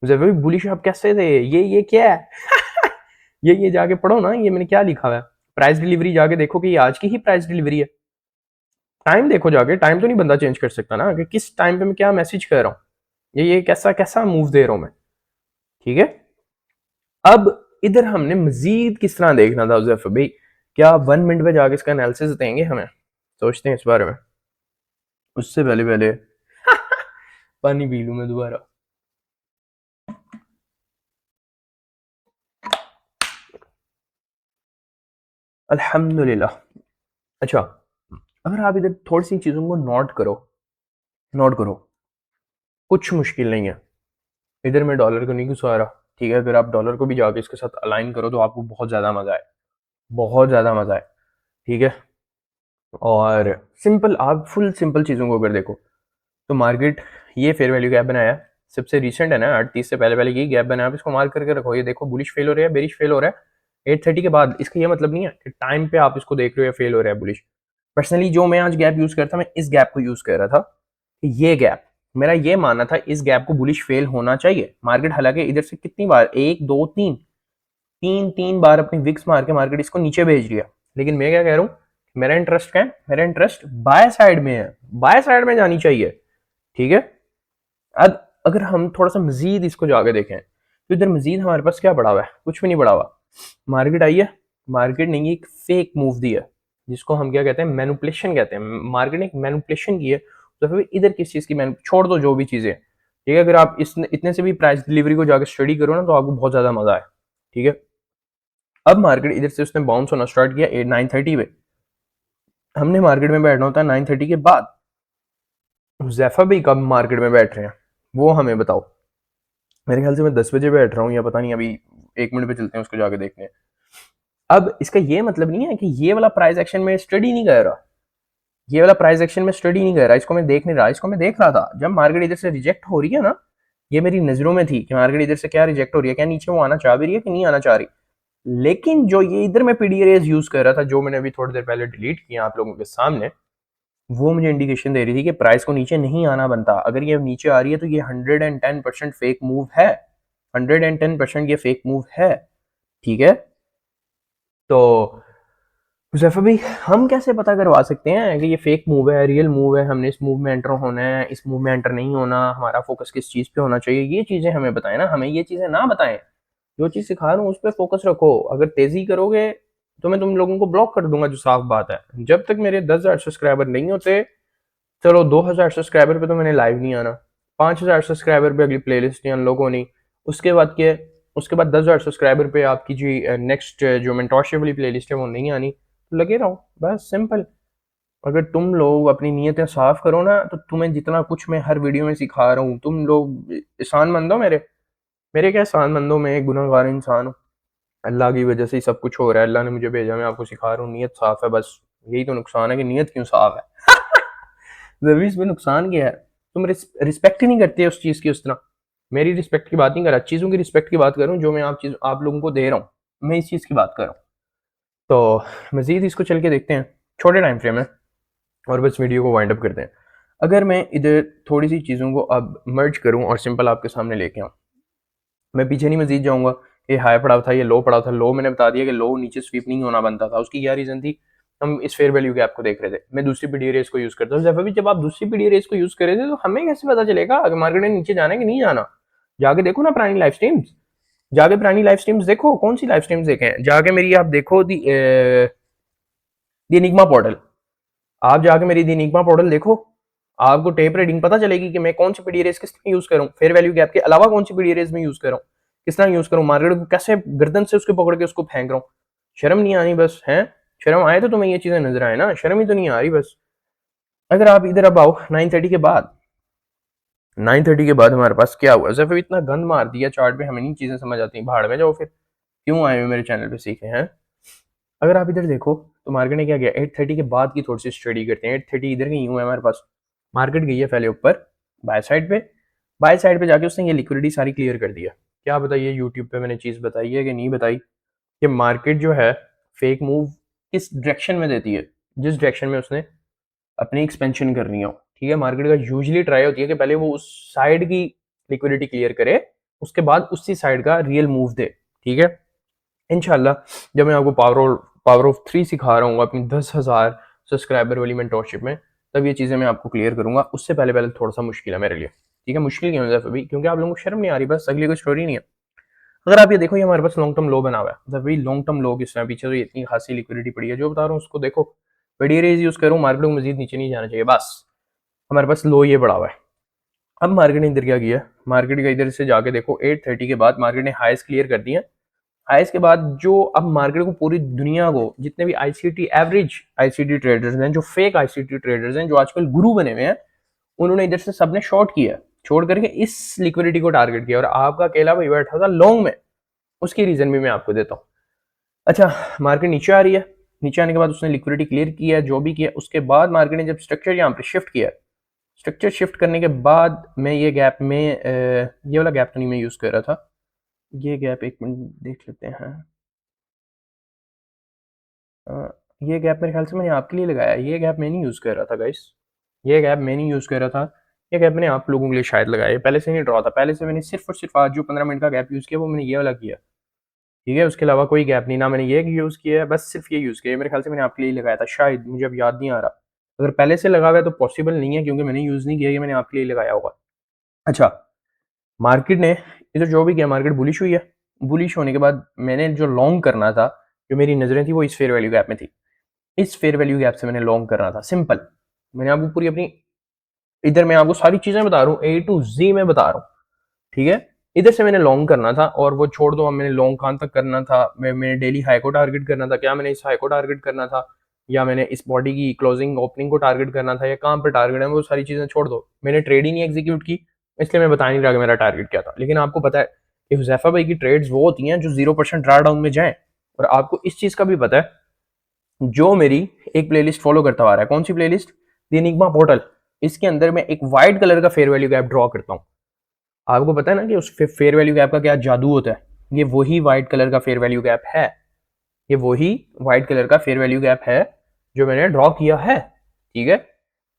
मुझे बुलिश आप कैसे थे, ये क्या है ये जाके पढ़ो ना, ये मैंने क्या लिखा हुआ है, प्राइस डिलीवरी जाके देखो कि ये आज की ही प्राइस डिलीवरी है। टाइम देखो जाके, टाइम तो नहीं बंदा चेंज कर सकता ना कि किस टाइम पे मैं क्या मैसेज कर रहा हूँ, ये कैसा कैसा मूव दे रहा हूं मैं। ठीक है, अब इधर हमने मजीद किस तरह देखना था उजैफर भाई, क्या 1 मिनट में जाके इसका एनालिसिस देंगे हमें, सोचते हैं इस बारे में। उससे पहले पहले पानी पी लूं मैं दोबारा। अल्हम्दुलिल्लाह। अच्छा, अगर आप इधर थोड़ी सी चीजों को नोट करो, कुछ मुश्किल नहीं है। इधर मैं डॉलर को नहीं घुसा रहा, ठीक है, अगर आप डॉलर को भी जाके इसके साथ अलाइन करो तो आपको बहुत ज्यादा मजा आए, बहुत ज्यादा मजा आए। ठीक है, और सिंपल आप फुल सिंपल चीज़ों को अगर देखो तो मार्केट ये फेयर वैल्यू गैप बनाया, सबसे रिसेंट है ना, 38 से पहले पहले ये गैप बनाया, आप इसको मार्क करके रखो। ये देखो बुलिश फेल हो रहा है, बेरिश फेल हो रहा है 8:30 के बाद। इसका ये मतलब नहीं है कि टाइम पे आप इसको देख रहे हो या फेल हो रहा है बुलिश। पर्सनली जो मैं आज गैप यूज करता, मैं इस गैप को यूज कर रहा था कि ये गैप, मेरा ये मानना था इस गैप को बुलिश फेल होना चाहिए। मार्केट हालांकि इधर से कितनी बार, एक दो तीन तीन तीन बार अपनी विक्स मार के मार्केट इसको नीचे भेज दिया, लेकिन मैं क्या कह रहा हूँ, मेरा इंटरेस्ट क्या है, मेरा इंटरेस्ट बाय साइड में है, बाय साइड में जानी चाहिए। ठीक है, अब अगर हम थोड़ा सा मजीद इसको जाके देखें तो इधर मजीद हमारे पास क्या पड़ा हुआ है, कुछ भी नहीं पड़ा हुआ। मार्केट आई है, मार्केट ने एक फेक मूव दिया, जिसको हम क्या कहते हैं, मैनुपुलेशन कहते हैं। मार्केट ने एक मैनुपुलेशन की है, तो फिर इधर किस चीज की छोड़ दो जो भी चीजें, ठीक है, अगर आप इतने से भी प्राइस डिलीवरी को जाकर स्टडी करो ना तो आपको बहुत ज्यादा मजा है। ठीक है, अब मार्केट इधर से उसने बाउंस होना स्टार्ट किया 9:30 पे, हमने मार्केट में बैठना होता है 9:30 के बाद। जैफा भी कब मार्केट में बैठ रहे हैं वो हमें बताओ। मेरे ख्याल से मैं 10 बजे बैठ रहा हूँ, या पता नहीं, अभी 1 मिनट पे चलते हैं उसको जाके देखने। अब इसका ये मतलब नहीं है कि ये वाला प्राइस एक्शन में स्टडी नहीं कर रहा, ये वाला प्राइस एक्शन में स्टडी नहीं कर रहा, इसको मैं देख नहीं रहा, इसको मैं देख रहा था जब मार्केट इधर से रिजेक्ट हो रही है ना, ये मेरी नजरों में थी कि मार्केट इधर से क्या रिजेक्ट हो रही है, क्या नीचे वो आना चाह भी रही है कि नहीं आना चाह रही। लेकिन जो ये इधर मैं पीडीआर यूज कर रहा था, जो मैंने अभी थोड़ी देर पहले डिलीट किया आप लोगों के सामने, वो मुझे इंडिकेशन दे रही थी कि प्राइस को नीचे नहीं आना बनता। अगर ये नीचे आ रही है तो ये 110% फेक मूव है, 110% ये फेक मूव है। ठीक है, तो हुज़ैफा भाई हम कैसे पता करवा सकते हैं कि ये फेक मूव है, रियल मूव है, हमने इस मूव में एंटर होना है, इस मूव में एंटर नहीं होना, हमारा फोकस किस चीज़ पे होना चाहिए, ये चीज़ें हमें बताएं ना, हमें ये चीज़ें ना बताएं। जो चीज़ सिखा रहा हूँ उस पर फोकस रखो, अगर तेज़ी करोगे तो मैं तुम लोगों को ब्लॉक कर दूंगा, जो साफ बात है। जब तक मेरे 10,000 सब्सक्राइबर नहीं होते, चलो 2,000 सब्सक्राइबर पे तो मैंने लाइव नहीं आना, 5,000 सब्सक्राइबर पे अगली प्लेलिस्ट नहीं अनलॉक होनी, उसके बाद के उसके बाद 10,000 सब्सक्राइबर पे आपकी जी नेक्स्ट जो मेंटोरशिप वाली प्लेलिस्ट है वो नहीं आनी। तो लगे रहो, बस सिंपल। अगर तुम लोग अपनी नीयतें साफ करो ना, तो तुम्हें जितना कुछ मैं हर वीडियो में सिखा रहा हूँ, तुम लोग एहसान मंदो मेरे, मेरे क्या एहसान मंदो, मैं एक गुनहगार इंसान हूँ, अल्लाह की वजह से ही सब कुछ हो रहा है, अल्लाह ने मुझे भेजा, मैं आपको सिखा रहा हूँ, नीयत साफ है बस। यही तो नुकसान है कि नीयत क्यों साफ है सर्विस में नुकसान क्या है, तुम रिस्पेक्ट ही नहीं करते उस चीज़ की उस तरह। मेरी रिस्पेक्ट की बात नहीं कर रहा, चीज़ों की रिस्पेक्ट की बात कर रहा हूँ, जो मैं आप लोगों को दे रहा हूँ, मैं इस चीज़ की बात कर रहा हूँ। तो मजीद इसको चल के देखते हैं, छोटे टाइम फ्रेम है, और बस वीडियो को वाइंड अप करते हैं। अगर मैं इधर थोड़ी सी चीज़ों को अब मर्ज करूँ और सिंपल आपके सामने लेके आऊँ, मैं पीछे नहीं मजीद जाऊँगा। ये हाई पड़ा था, ये लो पड़ा था, लो मैंने बता दिया कि लो नीचे स्वीप नहीं होना बनता था, उसकी क्या रीज़न थी, हम इस फेयर वैल्यू गैप को देख रहे थे, मैं दूसरी पीडी रेस को यूज़ करता हूँ। जब जब आप दूसरी पीडी रेस को यूज़ कर रहे थे तो हमें कैसे पता चलेगा अगर मार्केट ने नीचे जाना है कि नहीं जाना। जाके देखो ना पुरानी लाइव स्ट्रीम्स, जाके पुरानी लाइव स्ट्रीम्स देखो, कौन सी लाइव स्ट्रीम्स देखें, जाके मेरी आप देखो दी एनिग्मा पोर्टल, आप जाके मेरी दी एनिग्मा पोर्टल देखो, आपको टेप रीडिंग पता चलेगी कि मैं कौन सी पीडी रेस किस में यूज कर रहा हूँ, फेयर वैल्यू गैप के अलावा कौन सी पीडी रेस में यूज कर रहा हूँ, किस तरह यूज करूँ, मार्केट को कैसे गर्दन से उसके पकड़ के उसको फेंक रहा हूँ। शर्म नहीं आनी बस है, शर्म आए तो तुम्हें ये चीजें नजर आए ना, शर्म ही तो नहीं आ रही बस। अगर आप इधर अब आओ 9:30 के बाद, 9:30 के बाद हमारे पास क्या हुआ, जैसे इतना गंद मार दिया चार्ट पे, हमें नहीं चीजें समझ आती, भाड़ में जाओ फिर, क्यों आए हो मेरे चैनल पे सीखे हैं। अगर आप इधर देखो तो मार्केट ने क्या किया, 8:30 के बाद की थोड़ी सी स्टडी करते हैं। 8:30 इधर गई हुआ है हमारे पास, मार्केट गई है पहले ऊपर बाय साइड पे, बाय साइड पे जाके उसने ये लिक्विडिटी सारी क्लियर कर दिया। क्या बताइए यूट्यूब पे मैंने चीज बताई है कि नहीं बताई, कि मार्केट जो है फेक मूव किस डायरेक्शन में देती है, जिस डायरेक्शन में उसने अपनी एक्सपेंशन करनी हो। ठीक है, मार्केट का यूजुअली ट्राई होती है कि पहले वो उस साइड की लिक्विडिटी क्लियर करे, उसके बाद उसी साइड का रियल मूव दे। ठीक है, इनशाला जब मैं आपको पावर ऑफ 3 सिखा रहा हूँ अपनी 10,000 सब्सक्राइबर वाली मेंटोरशिप में, तब ये चीज़ें मैं आपको क्लियर करूंगा। उससे पहले पहले थोड़ा सा मुश्किल है मेरे लिए। ठीक है, मुश्किल क्यों है अभी, क्योंकि आप लोगों को शर्म नहीं आ रही, बस अगली कोई स्टोरी नहीं है। अगर आप ये देखो, ये हमारे पास लॉन्ग टर्म लो बना हुआ है, भाई लॉन्ग टर्म लो किस तरह, पीछे तो इतनी खासी लिक्विडिटी पड़ी है, जो बता रहा हूँ उसको देखो, बड़ी रेज यूज करूँ, मार्केट को मजीद नीचे नहीं जाना चाहिए, बस हमारे पास लो ये बड़ा हुआ है। अब मार्केट ने इधर क्या किया, मार्केट का इधर से जाके देखो 8:30 के बाद मार्केट ने हाईस क्लियर कर दिए। हाईस के बाद जो अब मार्केट को, पूरी दुनिया को, जितने भी आईसीटी एवरेज आईसीटी ट्रेडर्स हैं, जो फेक आईसीटी ट्रेडर्स हैं, जो आजकल गुरु बने हुए हैं, उन्होंने इधर से सबने शॉर्ट किया, छोड़ करके इस लिक्विडिटी को टारगेट किया, और आपका अकेला भाई बैठा था लॉन्ग में। उसकी रीजन भी मैं आपको देता हूँ। अच्छा, मार्केट नीचे आ रही है, नीचे आने के बाद उसने लिक्विडिटी क्लियर किया, जो भी किया, उसके बाद मार्केट ने जब स्ट्रक्चर यहाँ पे शिफ्ट किया, स्ट्रक्चर शिफ्ट करने के बाद मैं ये गैप में ये वाला गैप तो नहीं मैं यूज कर रहा था, ये गैप एक मिनट देख लेते हैं। ये गैप मेरे ख्याल से मैंने आपके लिए लगाया, ये गैप मैं नहीं यूज कर रहा था गाइस, ये गैप मैं नहीं यूज कर रहा था, ये गैप मैंने आप लोगों के लिए शायद लगाया, पहले से नहीं ड्रॉ था, पहले से मैंने सिर्फ और सिर्फ आज जो 15 मिनट का गैप यूज किया वो मैंने ये वाला किया। ठीक है, उसके अलावा कोई गैप नहीं, ना मैंने ये यूज किया है, बस सिर्फ ये यूज किया है। मेरे ख्याल से मैंने आपके लिए लगाया था शायद, मुझे अब याद नहीं आ रहा। अगर पहले से लगा हुआ है तो पॉसिबल नहीं है, क्योंकि मैंने यूज नहीं किया, ये मैंने आपके लिए लगाया होगा। अच्छा, मार्केट ने इधर जो भी किया, मार्केट बुलिश हुई है, बुलिश होने के बाद मैंने जो लॉन्ग करना था, जो मेरी नजरें थी वो इस फेयर वैल्यू गैप में थी, इस फेयर वैल्यू गैप से मैंने लॉन्ग करना था, सिंपल। मैंने आपको पूरी अपनी, इधर मैं आपको सारी चीजें बता रहा हूँ, ए टू जी में बता रहा हूँ। ठीक है, इधर से मैंने लॉन्ग करना था, और वो छोड़ दो, अब मैंने लॉन्ग कहां तक करना था, मैंने डेली हाई को टारगेट करना था, क्या मैंने इस हाई को टारगेट करना था, या मैंने इस बॉडी की क्लोजिंग ओपनिंग को टारगेट करना था, या कहां पर टारगेट है, वो सारी चीजें छोड़ दो, मैंने ट्रेड ही नहीं एग्जीक्यूट की, इसलिए मैं बता नहीं रहा कि मेरा टारगेट क्या था। लेकिन आपको पता है कि हुजैफा भाई की ट्रेड्स वो होती हैं जो 0% ड्रा डाउन में जाएं, और आपको इस चीज का भी पता है, जो मेरी एक प्लेलिस्ट फॉलो करता आ रहा है, कौन सी प्लेलिस्ट, द एनिग्मा पोर्टल, इसके अंदर मैं एक वाइट कलर का फेयर वैल्यू गैप ड्रॉ करता हूँ। आपको पता है ना कि उस फेयर वैल्यू गैप का क्या जादू होता है, ये वही वाइट कलर का फेयर वैल्यू गैप है, ये वही वाइट कलर का फेयर वैल्यू गैप है जो मैंने ड्रॉ किया है। ठीक है,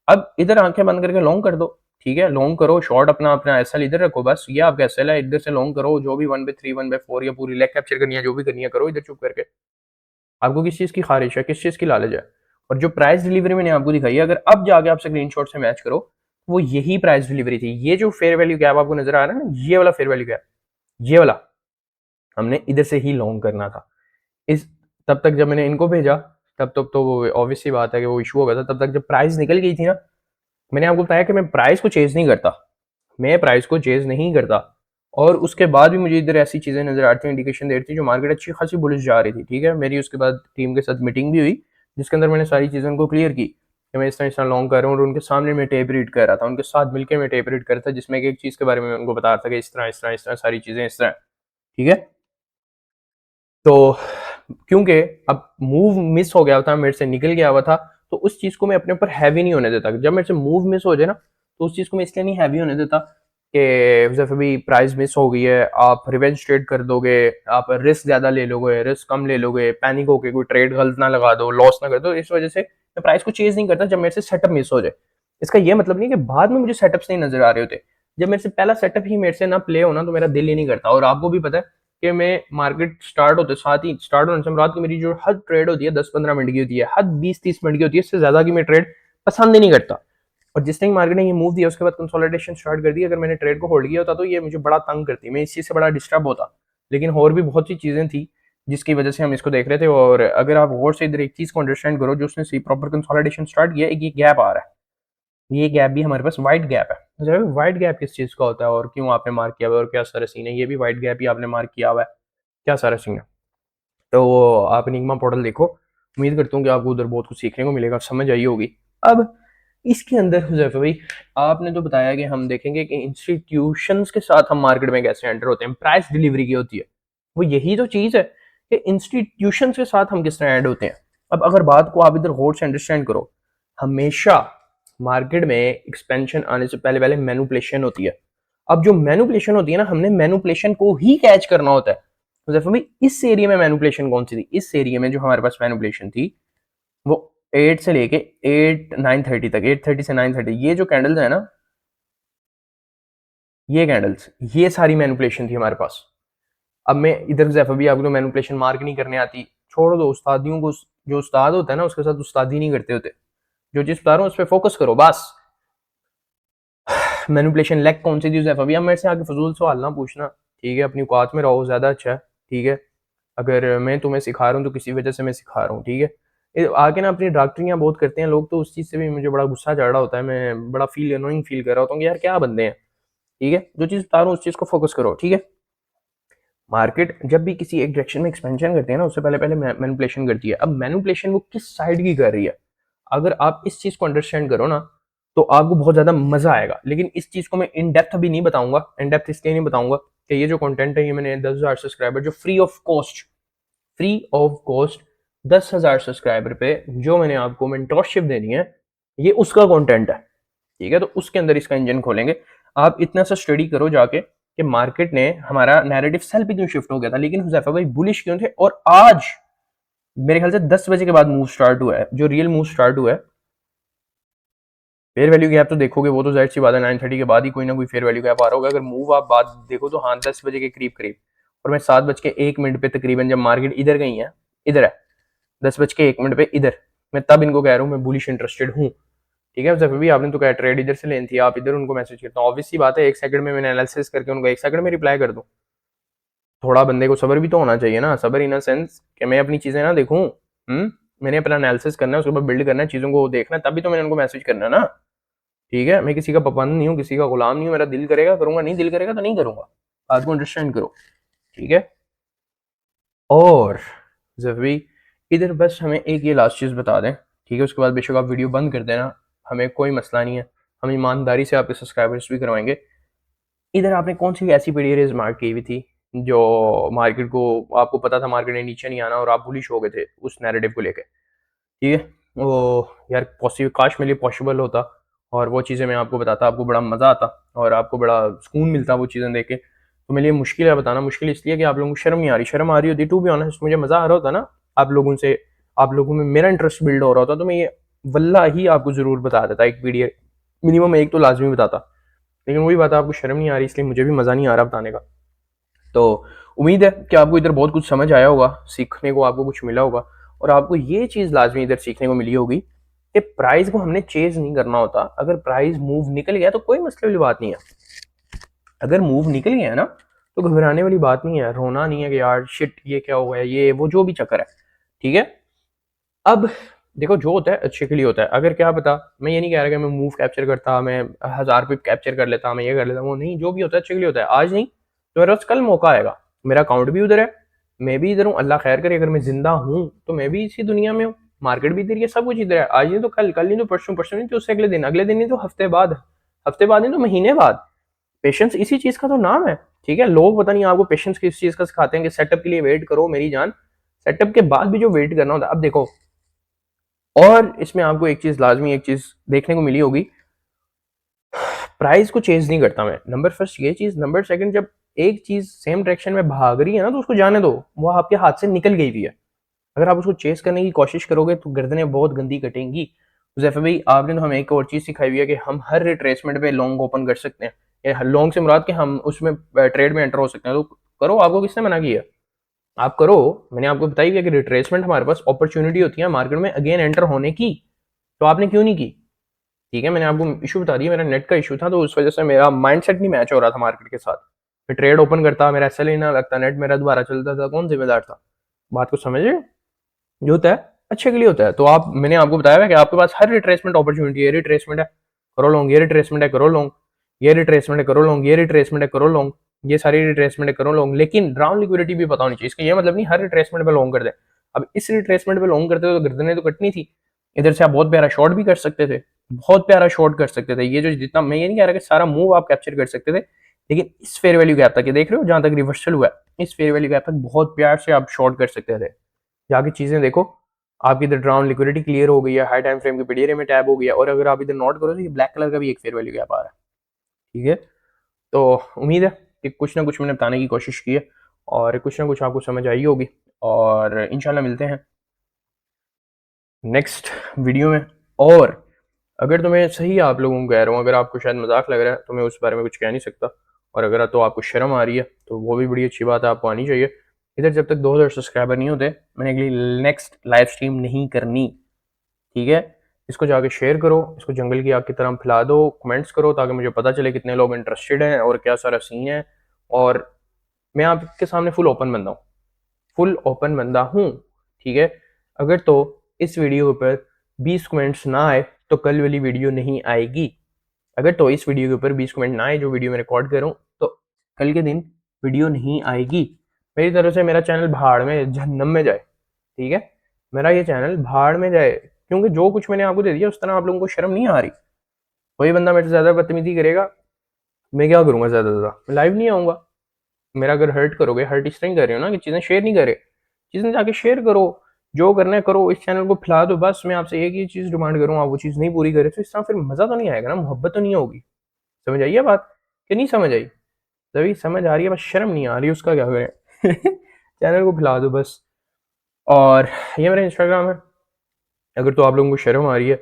अब इधर आंखें बंद करके लॉन्ग कर दो। ठीक है, लॉन्ग करो, शॉर्ट अपना अपना एसएल इधर रखो, बस ये आपका एसएल है, इधर से लॉन्ग करो, जो भी 1/3 1/4 या पूरी लेग कैप्चर करनी है, जो भी करनी है करो इधर चुप करके। आपको किस चीज की खारिश है, किस चीज की लालच है, और जो प्राइस डिलीवरी मैंने आपको दिखाई है, अगर अब जाके आप स्क्रीनशॉट से मैच करो, वो यही प्राइस डिलीवरी थी। ये जो फेयर वैल्यू गैप आपको नजर आ रहा है ना, ये वाला फेयर वैल्यू गैप, ये वाला हमने इधर से ही लॉन्ग करना था। इस तब तक जब मैंने इनको भेजा, तब तक तो वो ऑब्वियस सी बात है कि वो इशू हो गया था। तब तक जब प्राइस निकल गई थी ना, मैंने आपको बताया कि मैं प्राइस को चेज नहीं करता, मैं प्राइस को चेज नहीं करता, और उसके बाद भी मुझे इधर ऐसी चीजें नजर आती हैं, इंडिकेशन दे रही थी, जो मार्केट अच्छी खासी बुलिश जा रही थी। ठीक है, मेरी उसके बाद टीम के साथ मीटिंग भी हुई, जिसके अंदर मैंने सारी चीजें उनको क्लियर की कि मैं इस तरह लॉन्ग कर रहा हूँ, और उनके सामने मैं टेप रीड कर रहा था, उनके साथ मिलकर मैं टेप रीड कर रहा था, जिसमें एक चीज के बारे में उनको बता रहा था कि इस तरह इस तरह इस तरह सारी चीजें इस तरह। ठीक है, तो क्योंकि अब मूव मिस हो गया था, मेरे से निकल गया हुआ था, तो उस चीज को मैं अपने ऊपर हैवी नहीं होने देता। जब मेरे से मूव मिस हो जाए ना, तो उस चीज को मैं इसलिए नहीं हैवी होने देता कि जैसे अभी प्राइस मिस हो गई है, आप रिवेंज ट्रेड कर दोगे, आप रिस्क ज्यादा ले लोगे, रिस्क कम ले लोगे, पैनिक होके कोई ट्रेड गलत ना लगा दो, लॉस ना कर दो, इस वजह से मैं प्राइस को चेज नहीं करता जब मेरे से सेटअप मिस हो जाए। इसका ये मतलब नहीं कि बाद में मुझे सेटअप्स नहीं नजर आ रहे होते, जब मेरे से पहला सेटअप ही मेरे से ना प्ले होना, तो मेरा दिल ही नहीं करता। और आपको भी पता है कि मैं मार्केट स्टार्ट होते साथ ही, स्टार्ट होने से रात की मेरी जो हद ट्रेड होती है 10-15 मिनट की होती है, हद 20-30 मिनट की होती है, इससे ज्यादा की मैं ट्रेड पसंद ही नहीं करता। और जिस टाइम मार्केट ने ये मूव दिया, उसके बाद कंसोलिडेशन स्टार्ट कर दी, अगर मैंने ट्रेड को होल्ड किया होता तो ये मुझे बड़ा तंग करती, मैं इस चीज से बड़ा डिस्टर्ब होता। लेकिन और भी बहुत सी चीजें थी जिसकी वजह से हम इसको देख रहे थे। और अगर आप गौर से इधर एक चीज को अंडरस्टैंड करो, जो उसने प्रॉपर कंसोलिडेशन स्टार्ट किया, एक ये गैप आ रहा है, ये गैप भी हमारे पास वाइड गैप है। अच्छा, वाइड गैप किस चीज़ का होता है और क्यों आपने मार्क किया हुआ है और क्या सारा सीन है? ये भी वाइड गैप ही आपने मार्क किया हुआ है, क्या सारा सीन है? तो वो आप एनिग्मा पोर्टल देखो, उम्मीद करता हूँ कि आपको उधर बहुत कुछ सीखने को मिलेगा, समझ आई होगी। अब इसके अंदर हुज़ैफा भाई, आपने तो बताया कि हम देखेंगे कि इंस्टीट्यूशंस के साथ हम मार्केट में कैसे एंटर होते हैं, प्राइस डिलीवरी की होती है। वो यही तो चीज़ है कि इंस्टीट्यूशंस के साथ हम किस तरह ऐड होते हैं। अब अगर बात को आप इधर गौर से अंडरस्टैंड करो, हमेशा मार्केट में एक्सपेंशन आने से पहले पहले मैनिपुलेशन होती है। अब जो मैनिपुलेशन होती है ना, हमने मैनिपुलेशन को ही कैच करना होता है। तो देखो भाई, इस एरिया में मैनिपुलेशन कौन सी थी? इस एरिया में जो हमारे पास मैनिपुलेशन थी वो 8 से लेके 9:30 तक, 8:30 से 9:30, ये जो कैंडल्स है ना, ये कैंडल्स, ये सारी मैनिपुलेशन थी हमारे पास। अब मैं इधर जैफा भी आपको मैनिपुलेशन मार्क नहीं करने आती, छोड़ दो उस्तादियों को। जो उस्ताद होता है ना, उसके साथ उस्तादी नहीं करते होते। जो चीज बता रहा हूँ उस पर फोकस करो बस। मैनिपुलेशन लेग कौन सी थी जैफा भी? अब मेरे से आगे फजूल सवाल ना पूछना, ठीक है? अपनी औकात में रहो, ज्यादा अच्छा है, ठीक है? अगर मैं तुम्हें सिखा रहा हूँ तो किसी वजह से मैं सिखा रहा हूँ, ठीक है? आके ना अपनी डॉक्टरियाँ बहुत करते हैं लोग, तो उस चीज़ से भी मुझे बड़ा गुस्सा चढ़ रहा होता है। मैं बड़ा फील अनोइंग फील कर रहा होता हूँ कि यार क्या बंदे हैं, ठीक है? जो चीज़ बता रहा हूँ उस चीज़ को फोकस करो, ठीक है? मार्केट जब भी किसी एक डायरेक्शन में एक्सपेंशन करते हैं ना, उससे पहले पहले मैनिपुलेशन करती है। अब मैनिपुलेशन वो किस साइड की कर रही है, अगर आप इस चीज़ को अंडरस्टैंड करो ना, तो आपको बहुत ज़्यादा मज़ा आएगा। लेकिन इस चीज़ को मैं इन डेप्थ अभी नहीं बताऊंगा। इन डेप्थ इसलिए नहीं बताऊंगा कि ये जो कंटेंट है, ये मैंने 10,000 सब्सक्राइबर जो फ्री ऑफ कॉस्ट 10,000 सब्सक्राइबर पे जो मैंने आपको मेंटरशिप देनी है, ये उसका कंटेंट है, ठीक है? तो उसके अंदर इसका इंजन खोलेंगे। आप इतना सा स्टडी करो जाके कि मार्केट ने हमारा नैरेटिव सेल पे क्यों शिफ्ट हो गया था, लेकिन हुजैफा भाई बुलिश क्यों थे, और आज मेरे ख्याल से 10 बजे के बाद मूव स्टार्ट हुआ है, जो रियल मूव स्टार्ट हुआ है। फेयर वैल्यू गैप तो देखोगे, वो तो जाहिर सी बात है 9:30 के बाद ही कोई ना कोई फेयर वैल्यू गैप आ रहा होगा। अगर मूव आप बात देखो तो हाँ, 10 बजे के करीब करीब, और मैं 7:01 पे तकरीबन जब मार्केट इधर गई है, इधर है 10:01 पे इधर, मैं तब इनको कह रहा हूँ मैं बुलिश इंटरेस्टेड हूँ, ठीक है? जब भी आपने तो कहा ट्रेड इधर से लेनी थी, आप इधर उनको मैसेज करता हूँ, ऑब्वियस सी बात है 1 सेकंड में मैंने एनालिसिस करके उनको 1 सेकंड में रिप्लाई कर दूँ। थोड़ा बंदे को सब्र भी तो होना चाहिए ना, सब्र इन सेंस कि मैं अपनी चीजें ना देखूं। मैंने अपना एनालिसिस करना है, उसके बाद बिल्ड करना है, चीजों को देखना है, तभी तो मैंने उनको मैसेज करना है ना, ठीक है? मैं किसी का पाबंद नहीं हूँ, किसी का गुलाम नहीं हूँ। मेरा दिल करेगा करूंगा, नहीं दिल करेगा तो नहीं करूंगा। बात को अंडरस्टैंड करो, ठीक है? और जब भी इधर बस हमें एक ये लास्ट चीज बता दें, ठीक है? उसके बाद बेशक आप वीडियो बंद कर देना, हमें कोई मसला नहीं है। हम ईमानदारी से आपके सब्सक्राइबर्स भी करवाएंगे। इधर आपने कौन सी ऐसी पीडी रेज मार्क की हुई थी जो मार्केट को, आपको पता था मार्केट ने नीचे नहीं आना और आप बुलिश हो गए थे उस नैरेटिव को लेके, ठीक है? वो यार पॉसिबल, काश मेरे लिए पॉसिबल होता और वो चीज़ें मैं आपको बताता, आपको बड़ा मज़ा आता और आपको बड़ा सुकून मिलता वो चीज़ें देख के। तो मेरे लिए मुश्किल है बताना, मुश्किल इसलिए कि आप लोगों को शर्म नहीं आ रही। शर्म आ रही होती, टू बी ऑनेस्ट मुझे मज़ा आ रहा होता ना, आप लोगों से, आप लोगों में मेरा इंटरेस्ट बिल्ड हो रहा होता, तो मैं ये वल्ला ही आपको ज़रूर बता देता, एक वीडियो मिनिमम एक तो लाजमी बताता। लेकिन वही बात है, आपको शर्म नहीं आ रही, इसलिए मुझे भी मज़ा नहीं आ रहा बताने का। तो उम्मीद है कि आपको इधर बहुत कुछ समझ आया होगा, सीखने को आपको कुछ मिला होगा, और आपको ये चीज़ लाजमी इधर सीखने को मिली होगी कि प्राइस को हमने चेज नहीं करना होता। अगर प्राइस मूव निकल गया तो कोई मसले वाली बात नहीं है। अगर मूव निकल गया ना, तो घबराने वाली बात नहीं है, रोना नहीं है कि यार शिट ये क्या हो गया, ये वो जो भी चक्कर है, ठीक है? अब देखो, जो होता है अच्छे के लिए होता है। अगर क्या पता, मैं ये नहीं कह रहा कि मैं मूव कैप्चर करता, मैं 1000 पिप कैप्चर कर लेता, मैं ये कर लेता, वो नहीं, जो भी होता है अच्छे के लिए होता है। आज नहीं तो मेरे पास कल मौका आएगा, मेरा अकाउंट भी उधर है, मैं भी इधर हूँ, अल्लाह खैर करे, अगर मैं जिंदा हूँ तो मैं भी इसी दुनिया में हूँ, मार्केट भी इधर है, सब कुछ इधर है। आज नहीं तो कल, कल नहीं तो परसों, परसों नहीं तो उससे अगले दिन नहीं तो हफ्ते बाद, हफ्ते बाद नहीं तो महीने बाद। पेशेंस इसी चीज का तो नाम है, ठीक है? लोग पता नहीं आपको पेशेंस किस चीज का सिखाते हैं कि सेटअप के लिए वेट करो मेरी जान, सेटअप के बाद भी जो वेट करना होता है। अब देखो, और इसमें आपको एक चीज लाजमी, एक चीज देखने को मिली होगी, प्राइस को चेंज नहीं करता मैं, नंबर फर्स्ट ये चीज। नंबर सेकंड, जब एक चीज सेम डायरेक्शन में भाग रही है ना, तो उसको जाने दो, वो आपके हाथ से निकल गई भी है। अगर आप उसको चेस करने की कोशिश करोगे तो गर्दनें बहुत गंदी कटेंगी। जैफे भाई, आपने तो हमें एक और चीज सिखाई हुई है कि हम हर रिट्रेसमेंट पे लॉन्ग ओपन कर सकते हैं, या लॉन्ग से मुराद कि हम उसमें ट्रेड में एंटर हो सकते हैं। तो करो, आपको किसने मना किया? आप करो। मैंने आपको बताई है कि रिट्रेसमेंट हमारे पास अपॉर्चुनिटी होती है मार्केट में अगेन एंटर होने की, तो आपने क्यों नहीं की? ठीक है, मैंने आपको इशू बता दिया, मेरा नेट का इशू था, तो उस वजह से मेरा माइंडसेट नहीं मैच हो रहा था मार्केट के साथ। मैं ट्रेड ओपन करता, मेरा एसएल ना लगता, नेट मेरा दोबारा चलता था, कौन जिम्मेदार था? बात को समझे? जो होता है अच्छे के लिए होता है। तो आप, मैंने आपको बताया है कि आपके पास हर रिट्रेसमेंट अपॉर्चुनिटी है, रिट्रेसमेंट है, करो लॉन्ग, ये रिट्रेसमेंट है करो लॉन्ग, ये रिट्रेसमेंट है करो लॉन्ग, ये रिट्रेसमेंट है करो लॉन्ग, ये सारी रिट्रेसमेंट है करो लॉन्ग। लेकिन राउंड लिक्विडिटी भी पता होनी चाहिए। इसका ये मतलब नहीं हर रिट्रेसमेंट पे लॉन्ग कर दे। अब इस रिट्रेसमेंट पे लॉन्ग करते तो गर्दनें तो कटनी थी। इधर से आप बहुत प्यारा शॉर्ट भी कर सकते थे, बहुत प्यारा शॉर्ट कर सकते थे। ये जो जितना, मैं ये नहीं कह रहा कि सारा मूव आप कैप्चर कर सकते थे, लेकिन इस फेयर वैल्यू गैप तक, ये देख रहे हो जहां तक रिवर्सल हुआ है, इस फेयर वैल्यू गैप तक बहुत प्यार से आप शॉर्ट कर सकते थे। जाके चीजें देखो, आपकी इधर ड्राउन लिक्विडिटी क्लियर हो गई है, हाई टाइम फ्रेम की पीडीआर में टैब हो गया, और अगर आप इधर नोट करो तो ये ब्लैक कलर का भी एक फेयर वैल्यू गैप आ रहा है। ठीक है, तो उम्मीद है कि कुछ ना कुछ मैंने बताने की कोशिश की है और कुछ ना कुछ आपको समझ आई होगी, और इंशाल्लाह मिलते हैं नेक्स्ट वीडियो में। और अगर तुम्हें सही, आप लोगों को कह रहा हूँ, अगर आपको शायद मजाक लग रहा है तो मैं उस बारे में कुछ कह नहीं सकता, और अगर तो आपको शर्म आ रही है तो वो भी बड़ी अच्छी बात है, आपको आनी चाहिए। इधर जब तक 2000 सब्सक्राइबर नहीं होते, मैंने अगली नेक्स्ट लाइव स्ट्रीम नहीं करनी। ठीक है, इसको जाके शेयर करो, इसको जंगल की आग की तरह फैला दो, कमेंट्स करो, ताकि मुझे पता चले कितने लोग इंटरेस्टेड हैं और क्या सारा सीन है। और मैं आपके सामने फुल ओपन बंदा हूँ, फुल ओपन बंदा हूँ। ठीक है, अगर तो इस वीडियो के ऊपर 20 कमेंट्स ना आए तो कल वाली वीडियो नहीं आएगी। अगर तो इस वीडियो के ऊपर 20 कमेंट ना आए, जो वीडियो मैं रिकॉर्ड कर रहा हूँ, तो कल के दिन वीडियो नहीं आएगी। मेरी तरफ से मेरा चैनल भाड़ में, जहन्नम में जाए। ठीक है, मेरा ये चैनल भाड़ में जाए, क्योंकि जो कुछ मैंने आपको दे दिया उस तरह आप लोगों को शर्म नहीं आ रही। कोई बंदा मेरे से ज्यादा बदतमीजी करेगा, मैं क्या करूंगा, ज्यादा से ज्यादा मैं लाइव नहीं आऊंगा। मेरा अगर हर्ट करोगे, हर्ट इस तरह ही कर रहे हो ना कि चीजें शेयर नहीं करे, चीजें जाके शेयर करो, जो करना है करो, इस चैनल को फैला दो। बस मैं आपसे एक ही चीज डिमांड करूँ, आप वो चीज नहीं पूरी करे तो इस तरह फिर मजा तो नहीं आएगा ना, मोहब्बत तो नहीं होगी। समझ आई है बात कि नहीं समझ आई? तभी समझ आ रही है, बस शर्म नहीं आ रही, उसका क्या करें। चैनल को फैला दो बस। और ये मेरा इंस्टाग्राम है, अगर तो आप लोगों को शर्म आ रही है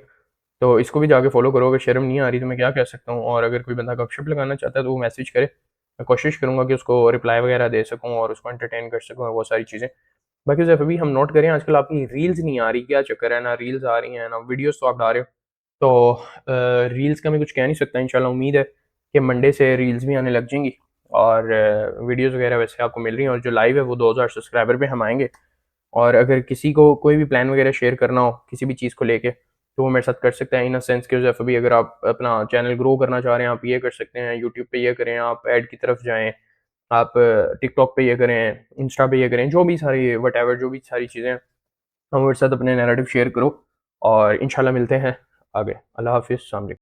तो इसको भी जाके फॉलो करो। अगर शर्म नहीं आ रही तो मैं क्या कह सकता हूँ। और अगर कोई बंदा गपशप लगाना चाहता है तो वो मैसेज करे, मैं कोशिश करूंगा कि उसको रिप्लाई वगैरह दे सकूँ और उसको एंटरटेन कर सकूँ और वो सारी चीज़ें। बाकी जैसे अभी हम नोट करें, आजकल आपकी रील्स नहीं आ रही, क्या चक्कर है? ना रील्स आ रही हैं ना वीडियोस तो आप डाल रहे हो। तो रील्स का मैं कुछ कह नहीं सकता, इंशाल्लाह उम्मीद है कि मंडे से रील्स भी आने लग जाएंगी और वीडियोस वगैरह वैसे आपको मिल रही हैं। और जो लाइव है वो 2000 सब्सक्राइबर पे हम आएंगे। और अगर किसी को कोई भी प्लान वगैरह शेयर करना हो किसी भी चीज़ को लेके, तो वो मेरे साथ कर सकते हैं। इन अ सेंस कि जैसे अभी अगर आप अपना चैनल ग्रो करना चाह रहे हैं, आप ये कर सकते हैं, यूट्यूब पे ये करें, आप ऐड की तरफ जाएं, आप टिकटॉक पे ये करें, इंस्टा पे ये करें, जो भी सारी वट एवर जो भी सारी चीज़ें हैं, हमारे साथ अपने नैरेटिव शेयर करो। और इंशाल्लाह मिलते हैं आगे। अल्लाह हाफिज़, अस्सलाम वालेकुम।